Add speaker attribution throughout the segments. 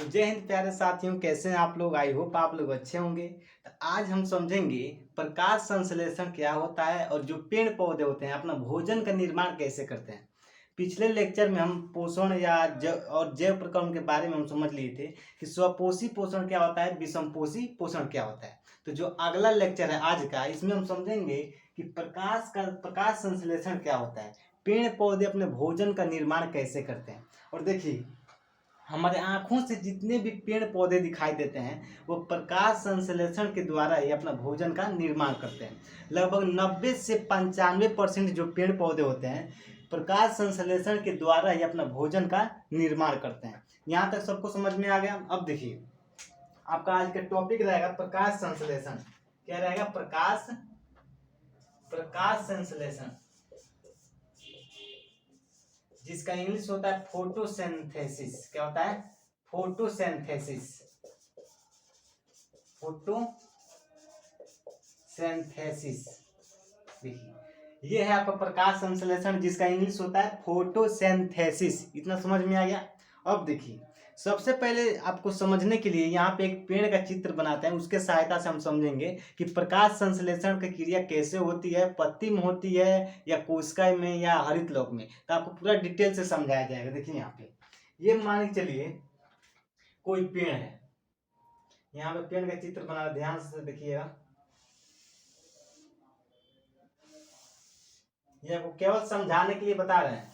Speaker 1: तो जय हिंद प्यारे साथियों, कैसे हैं आप लोग। आई होप आप लोग अच्छे होंगे। तो आज हम समझेंगे प्रकाश संश्लेषण क्या होता है और जो पेड़ पौधे होते हैं अपना भोजन का निर्माण कैसे करते हैं। पिछले लेक्चर में हम पोषण या जैव प्रक्रम के बारे में हम समझ लिए थे कि स्वपोषी पोषण क्या होता है, विषमपोषी पोषण क्या होता है। तो जो अगला लेक्चर है आज का, इसमें हम समझेंगे कि प्रकाश संश्लेषण क्या होता है, पेड़ पौधे अपने भोजन का निर्माण कैसे करते हैं। और देखिए, हमारे आँखों से जितने भी पेड़ पौधे दिखाई देते हैं वो प्रकाश संश्लेषण के द्वारा ही अपना भोजन का निर्माण करते हैं। लगभग 90 से 95% जो पेड़ पौधे होते हैं प्रकाश संश्लेषण के द्वारा ही अपना भोजन का निर्माण करते हैं। यहाँ तक सबको समझ में आ गया। अब देखिए, आपका आज का टॉपिक रहेगा प्रकाश संश्लेषण। क्या रहेगा? प्रकाश संश्लेषण, जिसका इंग्लिश होता है फोटोसिंथेसिस। क्या होता है? फोटोसिंथेसिस। देखिए, ये है आपका प्रकाश संश्लेषण, जिसका इंग्लिश होता है फोटोसिंथेसिस। इतना समझ में आ गया। अब देखिए, सबसे पहले आपको समझने के लिए यहाँ पे एक पेड़ का चित्र बनाते हैं, उसके सहायता से हम समझेंगे कि प्रकाश संश्लेषण की क्रिया कैसे होती है, पत्ती में होती है या कोशिका में या हरितलोक में। तो आपको पूरा डिटेल से समझाया जाएगा। देखिए यहाँ पे, ये मान के चलिए कोई पेड़ है। यहाँ पे पेड़ का चित्र बना, ध्यान से देखिएगा। ये आपको केवल समझाने के लिए बता रहे हैं,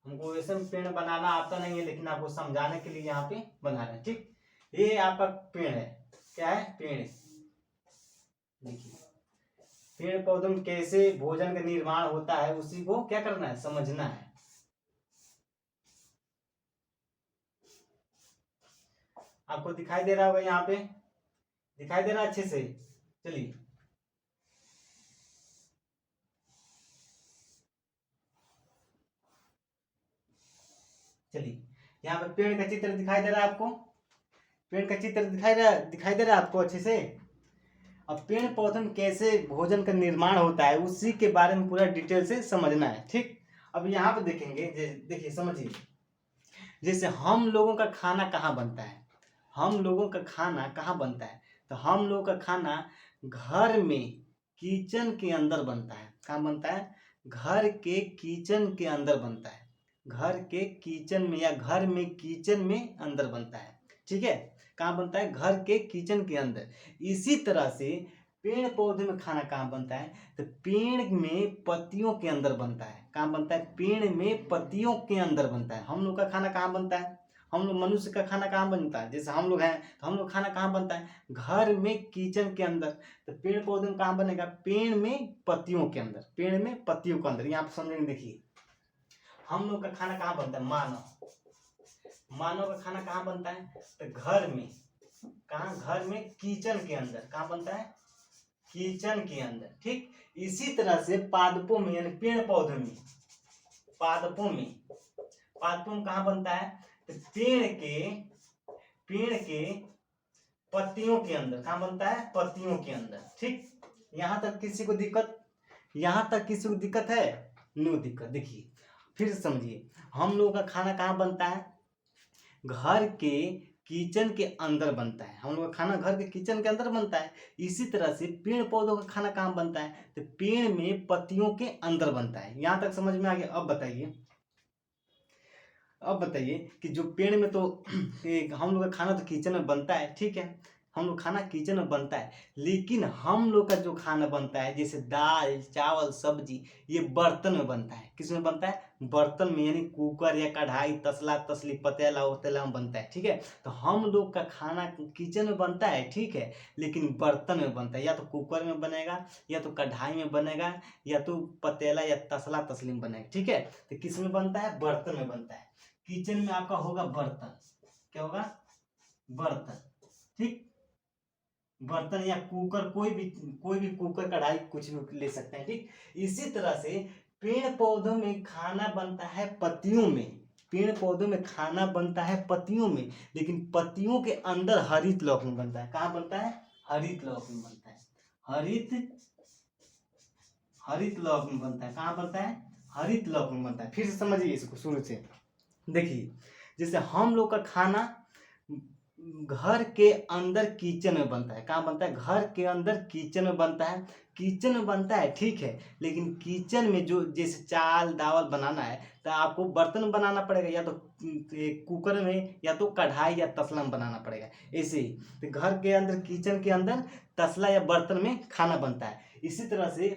Speaker 1: हमको वैसे पेड़ बनाना आता नहीं है, लेकिन आपको समझाने के लिए यहाँ पे बना रहे हैं। ठीक, ये आपका पेड़ है। क्या है? पेड़। देखिए, पेड़ पौधों में कैसे भोजन का निर्माण होता है उसी को क्या करना है, समझना है। आपको दिखाई दे रहा होगा, यहाँ पे दिखाई दे रहा है अच्छे से। चलिए, यहाँ पे पेड़ का चित्र दिखाई दे रहा है आपको। पेड़ का चित्र दिखाई दे रहा है आपको अच्छे से। अब पेड़ पौधों में कैसे भोजन का निर्माण होता है उसी के बारे में पूरा डिटेल से समझना है। ठीक, अब यहाँ पे देखेंगे, देखिए समझिए, जैसे हम लोगों का खाना कहाँ बनता है। हम लोगों का खाना कहाँ बनता है? तो हम लोगों का खाना घर में किचन के अंदर बनता है। कहाँ बनता है? घर के किचन के अंदर बनता है। घर के किचन में या घर में किचन में अंदर बनता है। ठीक है, कहाँ बनता है? घर के किचन के अंदर। इसी तरह से पेड़ पौधे में खाना कहाँ बनता है? तो पेड़ में पत्तियों के अंदर बनता है। कहाँ बनता है? पेड़ में पत्तियों के अंदर बनता है। हम लोग का खाना कहाँ बनता है? हम लोग मनुष्य का खाना कहाँ बनता है? जैसे हम लोग हैं तो हम लोग खाना कहाँ बनता है? घर में किचन के अंदर। तो पेड़ पौधे में कहाँ बनेगा? पेड़ में पत्तियों के अंदर। पेड़ में पत्तियों के अंदर। यहाँ पे समझेंगे। देखिए, हम लोग का खाना कहाँ बनता है? मानव का खाना कहाँ बनता है? तो घर में। कहाँ? घर में किचन के अंदर। कहाँ बनता है? किचन के अंदर। ठीक, इसी तरह से पादपों में यानी पेड़ पौधों में, पादपों में कहाँ बनता है? तो पेड़ के पत्तियों के अंदर। कहाँ बनता है? पत्तियों के अंदर। ठीक, यहाँ तक किसी को दिक्कत है? नो दिक्कत। देखिए फिर से समझिए, हम लोगों का खाना कहाँ बनता है? घर के किचन के अंदर बनता है। हम लोग का खाना घर के किचन के अंदर बनता है। इसी तरह से पेड़ पौधों का खाना कहाँ बनता है? तो पेड़ में पत्तियों के अंदर बनता है। यहाँ तक समझ में आ गया। अब बताइए कि जो पेड़ में तो हम लोग का खाना तो किचन में बनता है। ठीक है, हम लोग खाना किचन में बनता है, लेकिन हम लोग का जो खाना बनता है जैसे दाल चावल सब्जी, ये बर्तन में बनता है। किस में बनता है? बर्तन में, यानी कुकर या कढ़ाई, तसला तसली, पतीला उतीला में बनता है। ठीक है, तो हम लोग का खाना किचन में बनता है, ठीक है, लेकिन बर्तन में बनता है। या तो कुकर में बनेगा, या तो कढ़ाई में बनेगा, या तो पतीला या तसला तसली में बनेगा। ठीक है, तो किस में बनता है? बर्तन में बनता है। किचन में आपका होगा बर्तन। क्या होगा? बर्तन। ठीक, बर्तन या कुकर, कोई भी कुकर कढ़ाई कुछ भी ले सकते हैं। ठीक, इसी तरह से पेड़ पौधों में खाना बनता है पत्तियों में। पेड़ पौधों में खाना बनता है पत्तियों में, लेकिन पत्तियों के अंदर हरित लौक में बनता है। कहाँ बनता है? हरित लौक में बनता है। हरित लौक में बनता है। कहाँ बनता है? हरित लौक में बनता है। फिर से समझिए इसको शुरू से। देखिए, जैसे हम लोग का खाना घर के अंदर किचन में बनता है। कहाँ बनता है? घर के अंदर किचन में बनता है। किचन में बनता है, ठीक है, लेकिन किचन में जो जैसे चावल दावल बनाना है तो आपको बर्तन में बनाना पड़ेगा, या तो कुकर में, या तो कढ़ाई या तसला में बनाना पड़ेगा। ऐसे ही तो घर के अंदर किचन के अंदर तसला या बर्तन में खाना बनता है। इसी तरह से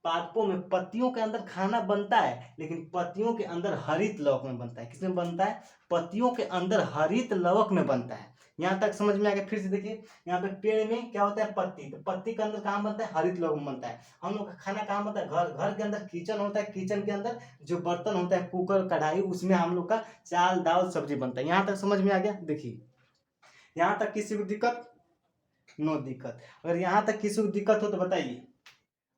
Speaker 1: पादपों में पत्तियों के अंदर खाना बनता है, लेकिन पत्तियों के अंदर हरित लवक में बनता है। किसमें बनता है? पत्तियों के अंदर हरित लवक में बनता है। यहाँ तक समझ में आ गया? फिर से देखिए, यहाँ पे पेड़ में क्या होता है? पत्ती। तो पत्ती के अंदर कहाँ बनता है? हरित लवक में बनता है। हम लोग का खाना कहाँ बनता है? घर के अंदर किचन होता है। किचन के अंदर जो बर्तन होता है, कुकर कढ़ाई, उसमें हम लोग का चावल दाल सब्जी बनता है। यहाँ तक समझ में आ गया? देखिए, यहाँ तक किसी को दिक्कत? नो दिक्कत। अगर यहाँ तक किसी को दिक्कत हो तो बताइए।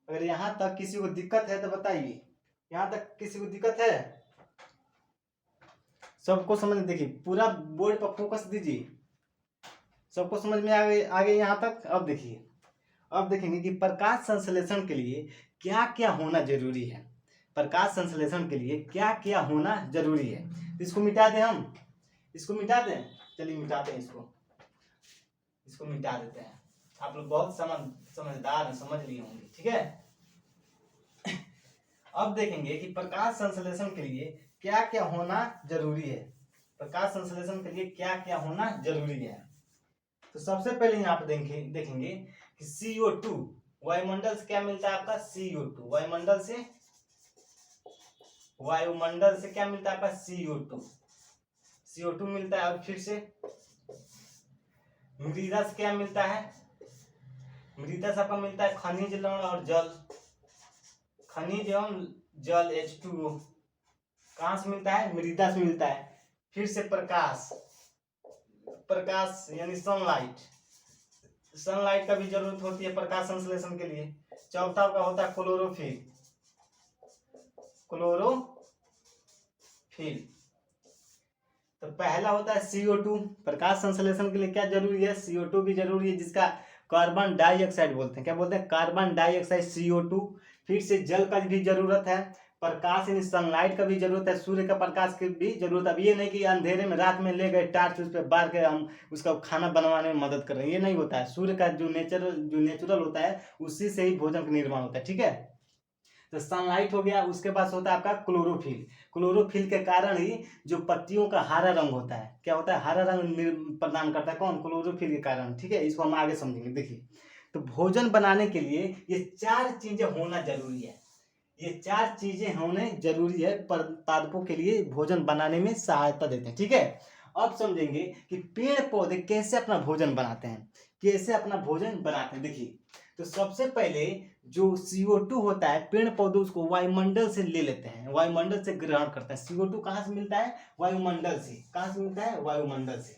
Speaker 1: अगर यहाँ तक किसी को दिक्कत है तो बताइए। यहाँ तक किसी को दिक्कत है? सबको समझ, देखिए पूरा बोर्ड पर फोकस दीजिए। सबको समझ में आ गए यहाँ तक? अब देखिए, अब देखेंगे कि प्रकाश संश्लेषण के लिए क्या क्या होना जरूरी है। प्रकाश संश्लेषण के लिए क्या क्या होना जरूरी है। इसको मिटा दें हम, इसको मिटा दें। चलिए मिटाते हैं इसको मिटा देते हैं। आप लोग बहुत समझदार हैं, समझ लिए होंगे, ठीक है। अब देखेंगे कि प्रकाश संश्लेषण के लिए क्या क्या होना जरूरी है। प्रकाश संश्लेषण के लिए क्या क्या होना जरूरी है। तो सबसे पहले यहाँ पे देखेंगे कि CO2, वायुमंडल से क्या मिलता है आपका? CO2। वायुमंडल से क्या मिलता है आपका? CO2 मिलता है। और फिर से मृदा से क्या मिलता है? मृदा से आपका मिलता है खनिज लवण और जल। खनिज एवं जल H2O कहाँ से मिलता है? मृदा से मिलता है। फिर से प्रकाश यानी सनलाइट का भी जरूरत होती है प्रकाश संश्लेषण के लिए। चौथा का होता है क्लोरोफिल। तो पहला होता है CO2। प्रकाश संश्लेषण के लिए क्या जरूरी है? CO2 भी जरूरी है, जिसका कार्बन डाइऑक्साइड बोलते हैं। क्या बोलते हैं? Carbon dioxide, CO2। फिर से जल का भी जरूरत है। प्रकाश यानी सनलाइट का भी जरूरत है, सूर्य का प्रकाश की भी जरूरत है। अब ये नहीं कि अंधेरे में रात में ले गए टार्च, उस पर बार के हम उसका खाना बनवाने में मदद कर रहे हैं, ये नहीं होता है। सूर्य का जो नेचुरल होता है, उसी से ही भोजन का निर्माण होता है, ठीक है। तो सनलाइट हो गया। उसके पास होता है आपका क्लोरोफिल के कारण ही जो पत्तियों का हरा रंग होता है, क्या होता है? हरा रंग प्रदान करता है। कौन? क्लोरोफिल के कारण, ठीक है। इसको हम आगे समझेंगे। देखिए, तो भोजन बनाने के लिए ये 4 चीजें होना जरूरी है। ये 4 चीजें होने जरूरी है, पादपों के लिए भोजन बनाने में सहायता देते हैं, ठीक है। अब समझेंगे कि पेड़ पौधे कैसे अपना भोजन बनाते हैं। देखिए, तो सबसे पहले जो CO2 होता है, पेड़ पौधे उसको वायुमंडल से ले लेते हैं, वायुमंडल से ग्रहण करते हैं। CO2 कहाँ से मिलता है? वायुमंडल से। कहाँ से मिलता है? वायुमंडल से।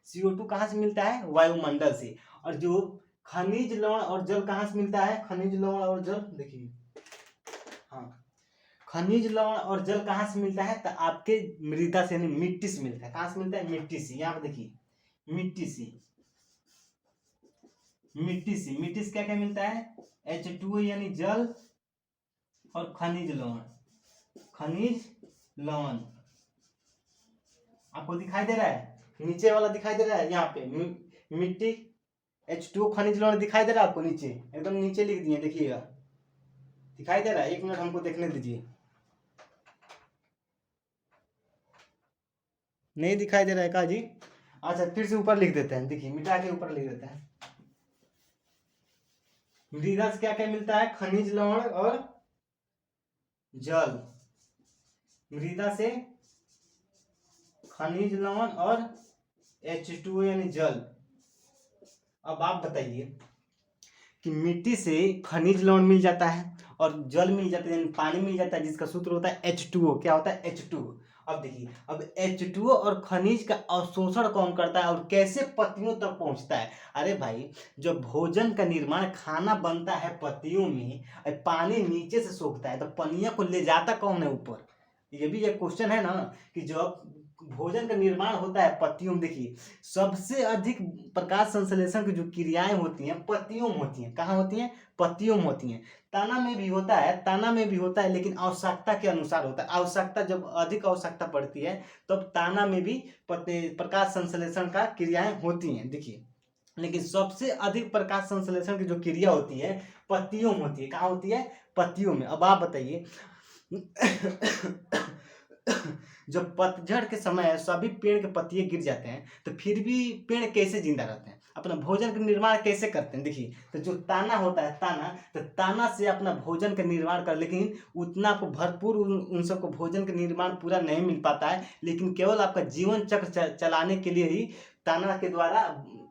Speaker 1: CO2 कहाँ से मिलता है? वायुमंडल से। और जो खनिज लवण और जल कहाँ से मिलता है? खनिज लवण और जल, देखिए, हाँ, खनिज लवण और जल कहाँ से मिलता है? तो आपके मृदा से यानी मिट्टी से मिलता है। कहाँ से मिलता है? मिट्टी से। यहाँ पे देखिए, मिट्टी से क्या क्या मिलता है? H2O यानी जल और खनिज लवण आपको दिखाई दे रहा है? नीचे वाला दिखाई दे रहा है? यहाँ पे मिट्टी, H2O, खनिज लवण दिखाई दे रहा है आपको? नीचे, एकदम नीचे लिख दिए, देखिएगा, दिखाई दे रहा है? 1 मिनट हमको देखने दीजिए। नहीं दिखाई दे रहा है का जी? अच्छा, फिर से ऊपर लिख देते हैं। देखिए, मिटा के ऊपर लिख देते हैं। मृदा से क्या क्या मिलता है? खनिज लवण और जल। मृदा से खनिज लवण और H2O यानी जल। अब आप बताइए कि मिट्टी से खनिज लवण मिल जाता है और जल मिल जाता है, यानी पानी मिल जाता है, जिसका सूत्र होता है H2O। क्या होता है? H2O। अब देखिए, अब H2O और खनिज का अवशोषण कौन करता है और कैसे पत्तियों तक पहुंचता है? अरे भाई, जब भोजन का निर्माण, खाना बनता है पत्तियों में, पानी नीचे से सोखता है, तो पनिया को ले जाता कौन है ऊपर? ये भी एक क्वेश्चन है ना, कि जब भोजन का निर्माण होता है पत्तियों में। देखिए सबसे अधिक प्रकाश संश्लेषण की जो क्रियाएं होती हैं पत्तियों में होती हैं। कहाँ होती हैं? पत्तियों में होती हैं। तना में भी होता है, तना में भी होता है, लेकिन आवश्यकता के अनुसार होता है। आवश्यकता जब अधिक आवश्यकता पड़ती है तब ताना में भी प्रकाश संश्लेषण का क्रियाएं होती हैं। देखिए लेकिन सबसे अधिक प्रकाश संश्लेषण की जो क्रिया होती है पत्तियों में होती है। कहाँ होती है? पत्तियों में। अब आप बताइए जब पतझड़ के समय सभी पेड़ के पत्तियां गिर जाते हैं तो फिर भी पेड़ कैसे जिंदा रहते हैं, अपना भोजन का निर्माण कैसे करते हैं? देखिए तो जो ताना होता है, ताना, तो ताना से अपना भोजन का निर्माण कर, लेकिन उतना को भरपूर उन सबको भोजन का निर्माण पूरा नहीं मिल पाता है, लेकिन केवल आपका जीवन चक्र चलाने के लिए ही ताना के द्वारा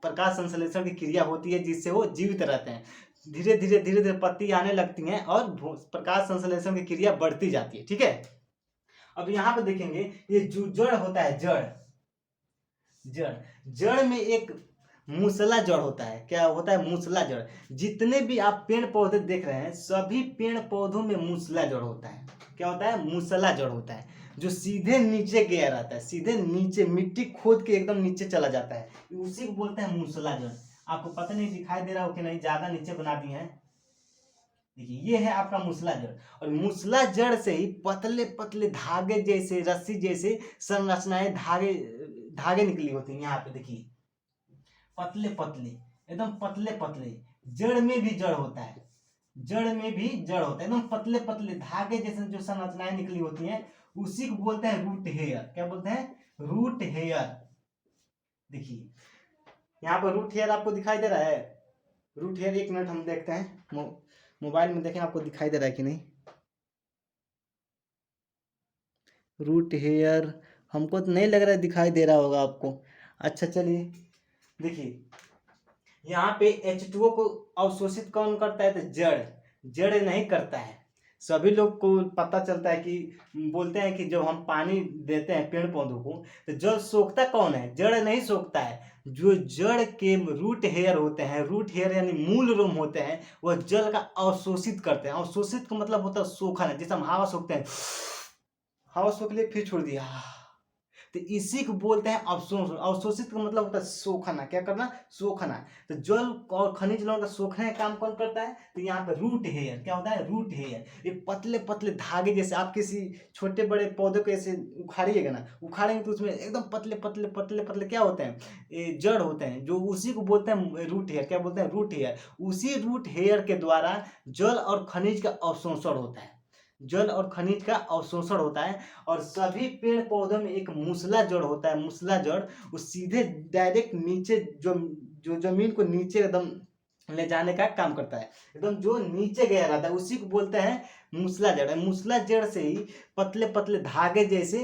Speaker 1: प्रकाश संश्लेषण की क्रिया होती है, जिससे वो जीवित रहते हैं। धीरे धीरे पत्ती आने लगती हैं और प्रकाश संश्लेषण की क्रिया बढ़ती जाती है। ठीक है, अब यहाँ पे देखेंगे ये जो जड़ होता है, जड़ जड़ में एक मूसला जड़ होता है। क्या होता है? मूसला जड़। जितने भी आप पेड़ पौधे देख रहे हैं सभी पेड़ पौधों में मूसला जड़ होता है। क्या होता है? मूसला जड़ होता है, जो सीधे नीचे गया रहता है, सीधे नीचे मिट्टी खोद के एकदम नीचे चला जाता है, उसी को बोलते हैं मूसला जड़। आपको पता नहीं दिखाई दे रहा हो कि नहीं, ज्यादा नीचे बना दिए हैं। देखिए ये है आपका मूसला जड़, और मूसला जड़ से ही पतले पतले धागे जैसे, रस्सी जैसे संरचनाएं, धागे धागे निकली होती हैं। यहाँ पे देखिए पतले पतले, एकदम पतले पतले। जड़ में भी जड़ होता है, जड़ में भी जड़ होता है, एकदम पतले पतले धागे जैसे जो संरचनाएं निकली होती हैं, उसी को बोलते हैं रूट हेयर। क्या बोलते हैं? Root hair. देखिए यहाँ पर रूट हेयर आपको दिखाई दे रहा है। रूट हेयर, एक मिनट हम देखते हैं, मोबाइल में देखें आपको दिखाई दे रहा है कि नहीं। रूट हेयर हमको तो नहीं लग रहा है दिखाई दे रहा होगा आपको। अच्छा चलिए देखिए यहाँ पे H2O को अवशोषित कौन करता है? तो जड़ नहीं करता है। सभी लोग को पता चलता है कि बोलते हैं कि जब हम पानी देते हैं पेड़ पौधों को तो जल सोखता कौन है? जड़ नहीं सोखता है। जो जड़ के रूट हेयर होते हैं, रूट हेयर यानी मूल रोम होते हैं, वह जल का अवशोषित करते हैं। अवशोषित का मतलब होता है सोखना, जैसे हम हवा सोखते हैं, हवा सोख लिए फिर छोड़ दिया, तो इसी को बोलते हैं अवशोषण। अवशोषित का मतलब होता है सोखना। क्या करना? सोखना। तो जल और खनिज लवण का सोखने का काम कौन करता है? तो यहाँ पे रूट हेयर। क्या होता है? Root hair. ये पतले पतले धागे जैसे, आप किसी छोटे बड़े पौधे को ऐसे उखाड़िएगा ना, उखाड़ेंगे तो उसमें एकदम पतले पतले पतले पतले क्या होते हैं? ये जड़ होते हैं, जो उसी को बोलते हैं रूट हेयर। क्या बोलते हैं? Root hair. उसी रूट हेयर के द्वारा जल और खनिज का अवशोषण होता है, जल और खनिज का अवशोषण होता है। और सभी पेड़ पौधों में एक मूसला जड़ होता है। मूसला जड़ वो सीधे डायरेक्ट नीचे, जो जमीन को नीचे एकदम ले जाने का काम करता है, एकदम जो नीचे गया रहता है उसी को बोलते हैं मूसला जड़। मूसला जड़ से ही पतले पतले धागे जैसे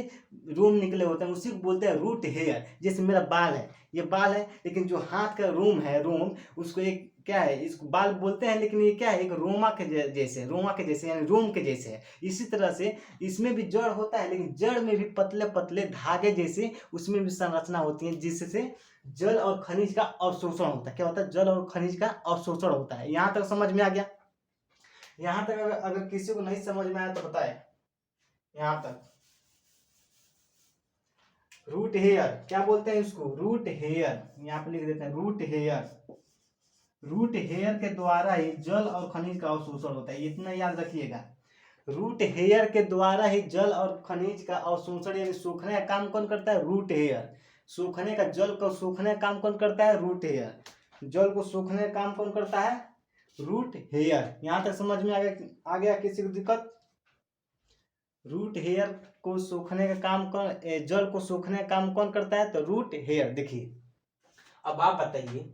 Speaker 1: रोम निकले होते हैं, उसी को बोलते हैं रूट हेयर। जैसे मेरा बाल है, ये बाल है, लेकिन जो हाथ का रोम है, रोम, उसको एक क्या है, इसको बाल बोलते हैं, लेकिन ये क्या है? एक रोमा के जैसे, रोमा के जैसे यानी रोम के जैसे है। इसी तरह से इसमें भी जड़ होता है, लेकिन जड़ में भी पतले पतले धागे जैसे उसमें भी संरचना होती है, जिससे जल और खनिज का अवशोषण होता है। क्या होता है? जल और खनिज का अवशोषण होता है। यहाँ तक समझ में आ गया? यहाँ तक अगर किसी को नहीं समझ में आया तो बताए। यहाँ तक रूट हेयर क्या बोलते हैं इसको? Root hair. यहाँ पे लिख देते हैं रूट हेयर। रूट हेयर के द्वारा ही जल और खनिज का अवशोषण होता है, इतना याद रखिएगा। रूट हेयर के द्वारा ही जल और खनिज का अवशोषण यानी सूखने का काम कौन करता है? Root hair. सूखने का, जल को सूखने का काम कौन करता है? Root hair. जल को सूखने का काम कौन करता है? Root hair. यहाँ तक समझ में आ गया किसी को दिक्कत? रूट हेयर को सूखने का काम कौन, जल को सूखने का काम कौन करता है? तो रूट हेयर। देखिए अब आप बताइए,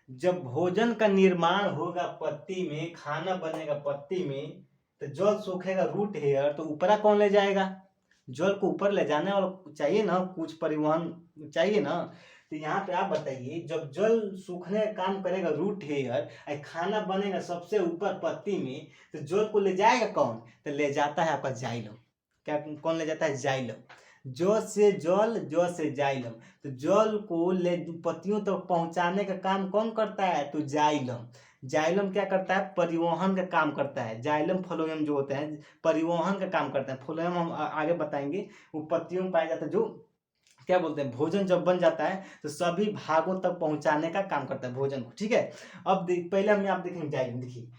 Speaker 1: जब भोजन का निर्माण होगा पत्ती में, खाना बनेगा पत्ती में, तो जल सूखेगा रूट हेयर, तो ऊपरा कौन ले जाएगा? जल को ऊपर ले जाने वाला चाहिए ना, कुछ परिवहन चाहिए ना। तो यहाँ पे आप बताइए, जब जल सूखने का काम करेगा रूट हेयर, खाना बनेगा सबसे ऊपर पत्ती में, तो जल को ले जाएगा कौन? तो ले जाता है आपका जाइलम। क्या कौन ले जाता है? जाइलम। जल से जल, जल से जाइलम। तो जल को ले पत्तियों तक तो पहुंचाने का काम कौन करता है? तो जाइलम। जाइलम क्या करता है? परिवहन का काम करता है। जाइलम फ्लोएम जो होते हैं परिवहन का काम करते हैं। फ्लोएम हम आगे बताएंगे, वो पत्तियों में पाया जाता है जो क्या बोलते हैं, भोजन जब बन जाता है तो सभी भागों तक पहुंचाने का काम करता है भोजन को। ठीक है, अब पहले हम आप देखेंगे जाइलम, देखिए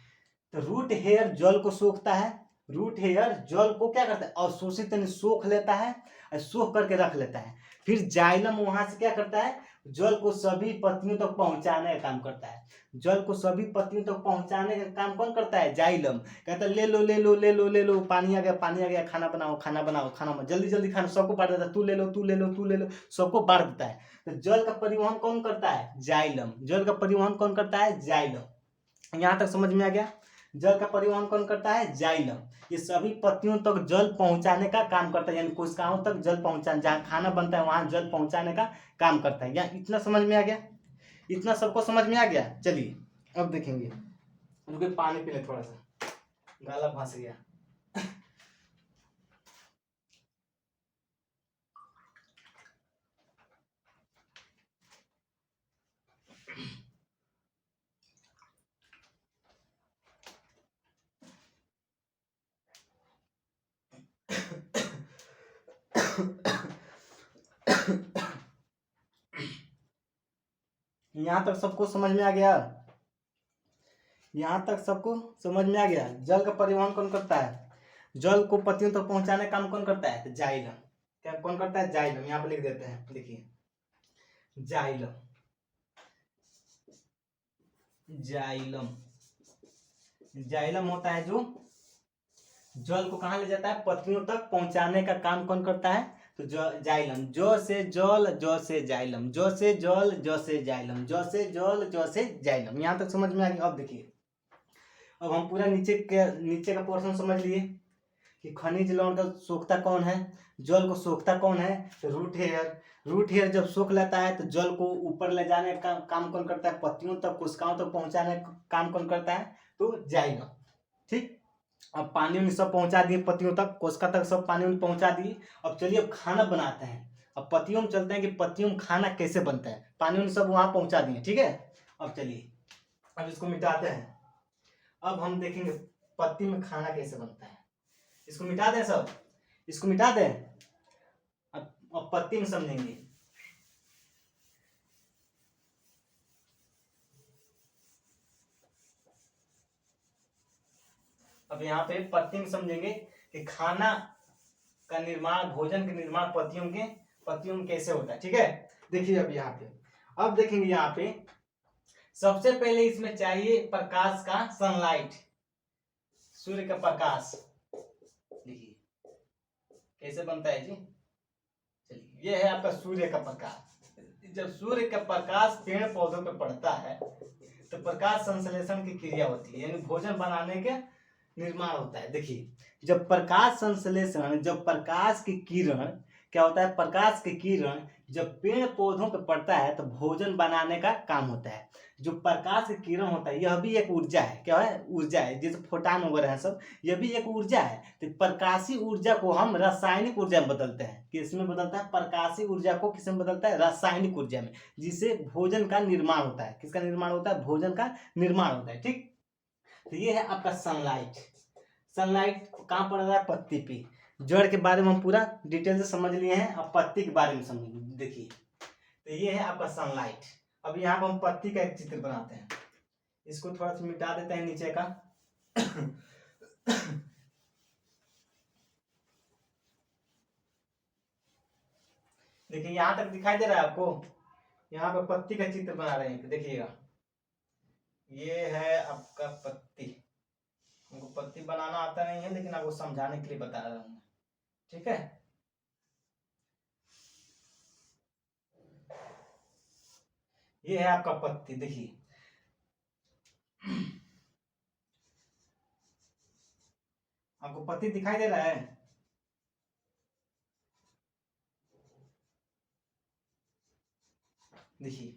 Speaker 1: तो रूट हेयर जल को सोखता है, रूट हेयर जल को क्या करता है, अवशोषित यानी सोख लेता है, सोख करके रख लेता है। फिर जाइलम वहां से क्या करता है, जल को सभी पत्तियों तक पहुंचाने का काम करता है। जल को सभी पत्तियों तक पहुंचाने का काम कौन करता है, जाइलम। कहता है ले लो ले लो ले लो ले लो, पानी आ गया पानी आ गया, खाना बनाओ खाना बनाओ खाना बनाओ, जल्दी जल्दी खाना, सबको बांट देता है, तू ले लो तू ले लो तू ले लो, सबको बांट देता है। तो जल का परिवहन कौन करता है, जाइलम। जल का परिवहन कौन करता है, जाइलम। यहाँ तक समझ में आ गया। जल का परिवहन कौन करता है, जाइलम। ये सभी पत्तियों तक जल पहुंचाने का काम करता है, यानी कोशिकाओं तक जल पहुंचाने, जहाँ खाना बनता है वहां जल पहुंचाने का काम करता है। यहाँ इतना समझ में आ गया, इतना सबको समझ में आ गया। चलिए अब देखेंगे, रुके पानी पी ले थोड़ा सा, गला फंस गया। यहां तक सबको समझ में आ गया, यहां तक सबको समझ में आ गया। जल का परिवहन कौन करता है, जल को पत्तियों तक पहुंचाने का काम कौन करता है, तो जाइलम। क्या कौन करता है, जाइलम। यहाँ पे लिख देते हैं, देखिए जाइलम, जाइलम। जाइलम होता है जो जल को कहाँ ले जाता है, पत्तियों तक पहुंचाने का काम कौन करता है, तो जाइलम। जो से जल जो से जाइलम, जो से जल जो से जाइलम, जो से जल जो से जाइलम। यहाँ तक समझ में आ गया। अब देखिए, अब हम पूरा नीचे का पोर्शन समझ लिए कि खनिज लवण का सोखता कौन है, जल को सोखता कौन है, तो रूट हेयर। रूट हेयर जब सोख लेता है तो जल को ऊपर ले जाने का काम कौन करता है, पत्तियों तक कोशिकाओं तक पहुंचाने का काम कौन करता है, तो जाइलम। ठीक, अब पानी उन्हें सब पहुंचा दिए पत्तियों तक, कोशिका तक सब पानी उन्हें पहुंचा दिए। अब चलिए अब खाना बनाते हैं। अब पत्तियों में चलते हैं कि पत्तियों में खाना कैसे बनता है, पानी उन्हें सब वहां पहुंचा दिए। ठीक है, अब चलिए अब इसको मिटाते हैं। अब हम देखेंगे पत्ती में खाना कैसे बनता है। इसको मिटा दें सब, इसको मिटा दें। अब पत्ती में समझेंगे। अब यहाँ पे पत्ती में समझेंगे कि खाना का निर्माण, भोजन का निर्माण पत्तियों में कैसे होता है। ठीक है, देखिए अब यहाँ पे, अब देखेंगे यहाँ पे सबसे पहले इसमें चाहिए प्रकाश का, सनलाइट, सूर्य का प्रकाश। देखिए कैसे बनता है जी, चलिए ये है आपका सूर्य का प्रकाश। जब सूर्य का प्रकाश पेड़ पौधों पर पड़ता है तो प्रकाश संश्लेषण की क्रिया होती है, यानी भोजन बनाने के निर्माण होता है। देखिए जब प्रकाश संश्लेषण, जब प्रकाश की किरण, क्या होता है, प्रकाश की किरण जब पेड़ पौधों पर पड़ता है तो भोजन बनाने का काम होता है। जो प्रकाश की किरण होता है यह भी एक ऊर्जा है, क्या है, ऊर्जा है, जैसे फोटान वगैरह है सब, यह भी एक ऊर्जा है। तो प्रकाशी ऊर्जा को हम रासायनिक ऊर्जा में बदलते हैं। किसमें बदलता है, प्रकाशी ऊर्जा को किसमें बदलता है, रासायनिक ऊर्जा में, जिससे भोजन का निर्माण होता है। किसका निर्माण होता है, भोजन का निर्माण होता है। ठीक, तो ये है आपका सनलाइट। सनलाइट कहाँ पड़ रहा है, पत्ती पे। जड़ के बारे में हम पूरा डिटेल से समझ लिए हैं, अब पत्ती के बारे में समझेंगे। देखिए तो ये है आपका सनलाइट। अब यहाँ पर हम पत्ती का एक चित्र बनाते हैं, इसको थोड़ा सा मिटा देते हैं नीचे का। देखिए यहाँ तक दिखाई दे रहा है आपको, यहाँ पर पत्ती का चित्र बना रहे हैं, देखिएगा ये है आपका पत्ती। हमको पत्ती बनाना आता नहीं है लेकिन आपको समझाने के लिए बता रहा हूँ, ठीक है। ये है आपका पत्ती, देखिए आपको पत्ती दिखाई दे रहा है। देखिए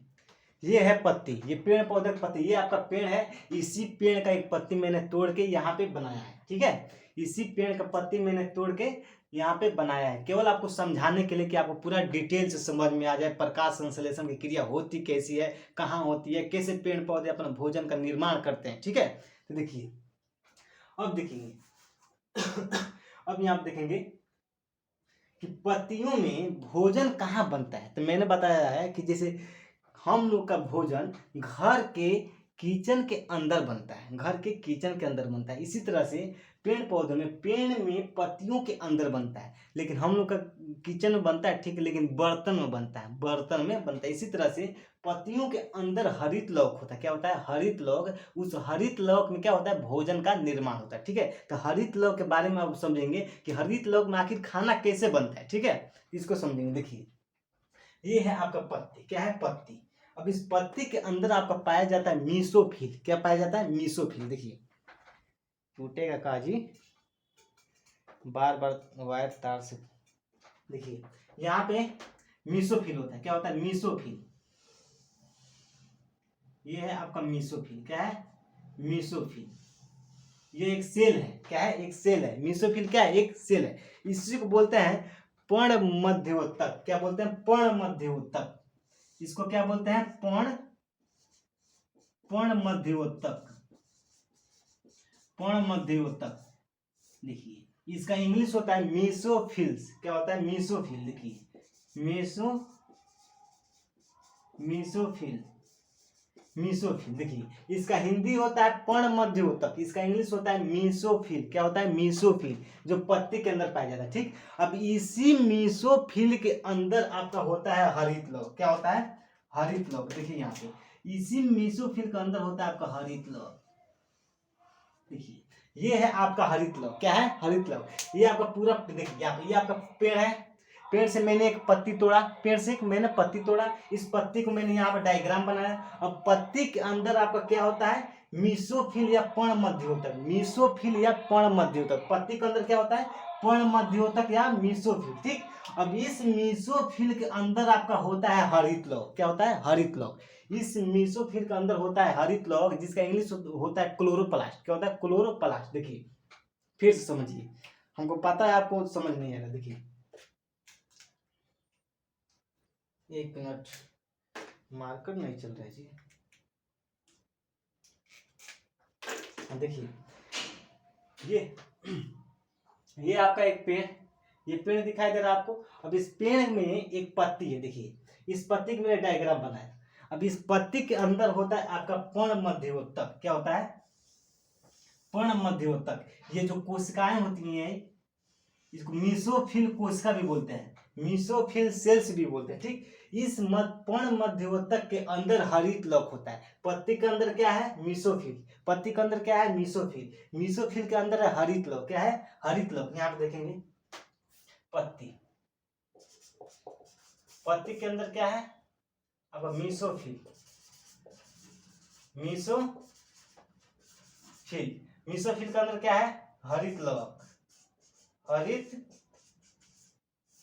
Speaker 1: ये है पत्ती, ये पेड़ पौधे का पत्ती, ये आपका पेड़ है। इसी पेड़ का एक पत्ती मैंने तोड़ के यहाँ पे बनाया है, ठीक है। इसी पेड़ का पत्ती मैंने तोड़ के यहाँ पे बनाया है, केवल आपको समझाने के लिए कि आपको पूरा डिटेल से समझ में आ जाए प्रकाश संश्लेषण की क्रिया होती कैसी है, कहाँ होती है, कैसे पेड़ पौधे अपना भोजन का निर्माण करते हैं, ठीक है। तो देखिए अब देखेंगे अब यहाँ पे देखेंगे कि पत्तियों में भोजन कहाँ बनता है। तो मैंने बताया है कि जैसे हम लोग का भोजन घर के किचन के अंदर बनता है, घर के किचन के अंदर बनता है। इसी तरह से पेड़ पौधों में, पेड़ में पत्तियों के अंदर बनता है, लेकिन हम लोग का किचन में बनता है, ठीक है, लेकिन बर्तन में बनता है, बर्तन में बनता है। इसी तरह से पत्तियों के अंदर हरित लौक होता है। क्या होता है? हरित लौक। उस हरित लौक में क्या होता है? भोजन का निर्माण होता है। ठीक है, तो हरित लौक के बारे में आप समझेंगे कि हरित लौक में आखिर खाना कैसे बनता है। ठीक है, इसको समझेंगे। देखिए, ये है आपका पत्ती। क्या है? पत्ती। अब इस पत्ती के अंदर आपका पाया जाता है मीसोफिल। क्या पाया जाता है? मीसोफिल। देखिए, टूटेगा काजी, बार बार वायर तार से। देखिए, यहाँ पे मीसोफिल होता है। क्या होता है? मीसोफिल। ये है आपका मीसोफिल। क्या है? मीसोफिल। ये एक सेल है। क्या है? एक सेल है। मीसोफिल क्या है? एक सेल है। इसी को बोलते हैं पर्णमध्योतक। क्या बोलते हैं? पर्णमध्योतक। इसको क्या बोलते हैं? पर्णमध्योतक। पर्णमध्योतक। देखिए, इसका इंग्लिश होता है मीसोफिल्स। क्या होता है? मीसोफिल। देखिए, मीसोफिल। मीसोफिल। देखिए, इसका हिंदी होता है पर्णमध्योतक, इसका इंग्लिश होता है मीसोफिल। क्या होता है? मीसोफिल, जो पत्ती के अंदर पाया जाता है। ठीक, अब इसी मीसोफिल के अंदर आपका होता है हरित लौक। क्या होता है? हरित लौक। देखिए, यहाँ पे इसी मीसोफिल के अंदर होता है आपका हरित लौक। देखिए, ये है आपका हरित लौक। क्या है? हरित लौक। ये आपका पूरा, देखिए यहाँ पे, ये आपका पेड़ है। पेड़ से मैंने एक पत्ती तोड़ा, पेड़ से मैंने पत्ती तोड़ा, इस पत्ती को मैंने यहाँ पर डायग्राम बनाया। अब पत्ती के अंदर आपका क्या होता है? मीसोफिल या पर्णमध्योतक। मीसोफिल या पर्णमध्योतक। पत्ती के अंदर क्या होता है? पर्णमध्योतक या मीसोफिल। ठीक, अब इस मीसोफिल के अंदर आपका होता है हरित लौक। क्या होता है? हरित लौक। इस मीसोफिल के अंदर होता है हरित लौक, जिसका इंग्लिश होता है क्लोरोप्लास्ट। क्या होता है? क्लोरोप्लास्ट। देखिए, फिर से समझिए, हमको पता है आपको समझ नहीं आ रहा। देखिए, एक मिनट, मार्कर नहीं चल रहा है जी। देखिए, ये आपका एक पेड़, ये पेड़ दिखाई दे रहा है आपको। अब इस पेड़ में एक पत्ती है। देखिए, इस पत्ती की मैंने डायग्राम बनाया। अब इस पत्ती के अंदर होता है आपका पर्णमध्योतक। क्या होता है? पर्णमध्योतक। ये जो कोशिकाएं होती हैं, इसको मीसोफिल कोशिका भी बोलते हैं, मीसोफिल सेल्स भी बोलते हैं। ठीक, इस पर्णमध्योतक के अंदर हरित लौक होता है। पत्ती के अंदर क्या है? मीसोफिल। पत्ती के अंदर क्या है? मीसोफिल। मीसोफिल के अंदर है हरित लौक। क्या है? हरित लौक। यहाँ पे देखेंगे, पत्ती, पत्ती के अंदर क्या है? अब मीसोफिल। मीसोफिल, मीसोफिल के अंदर क्या है? हरित लौक। हरित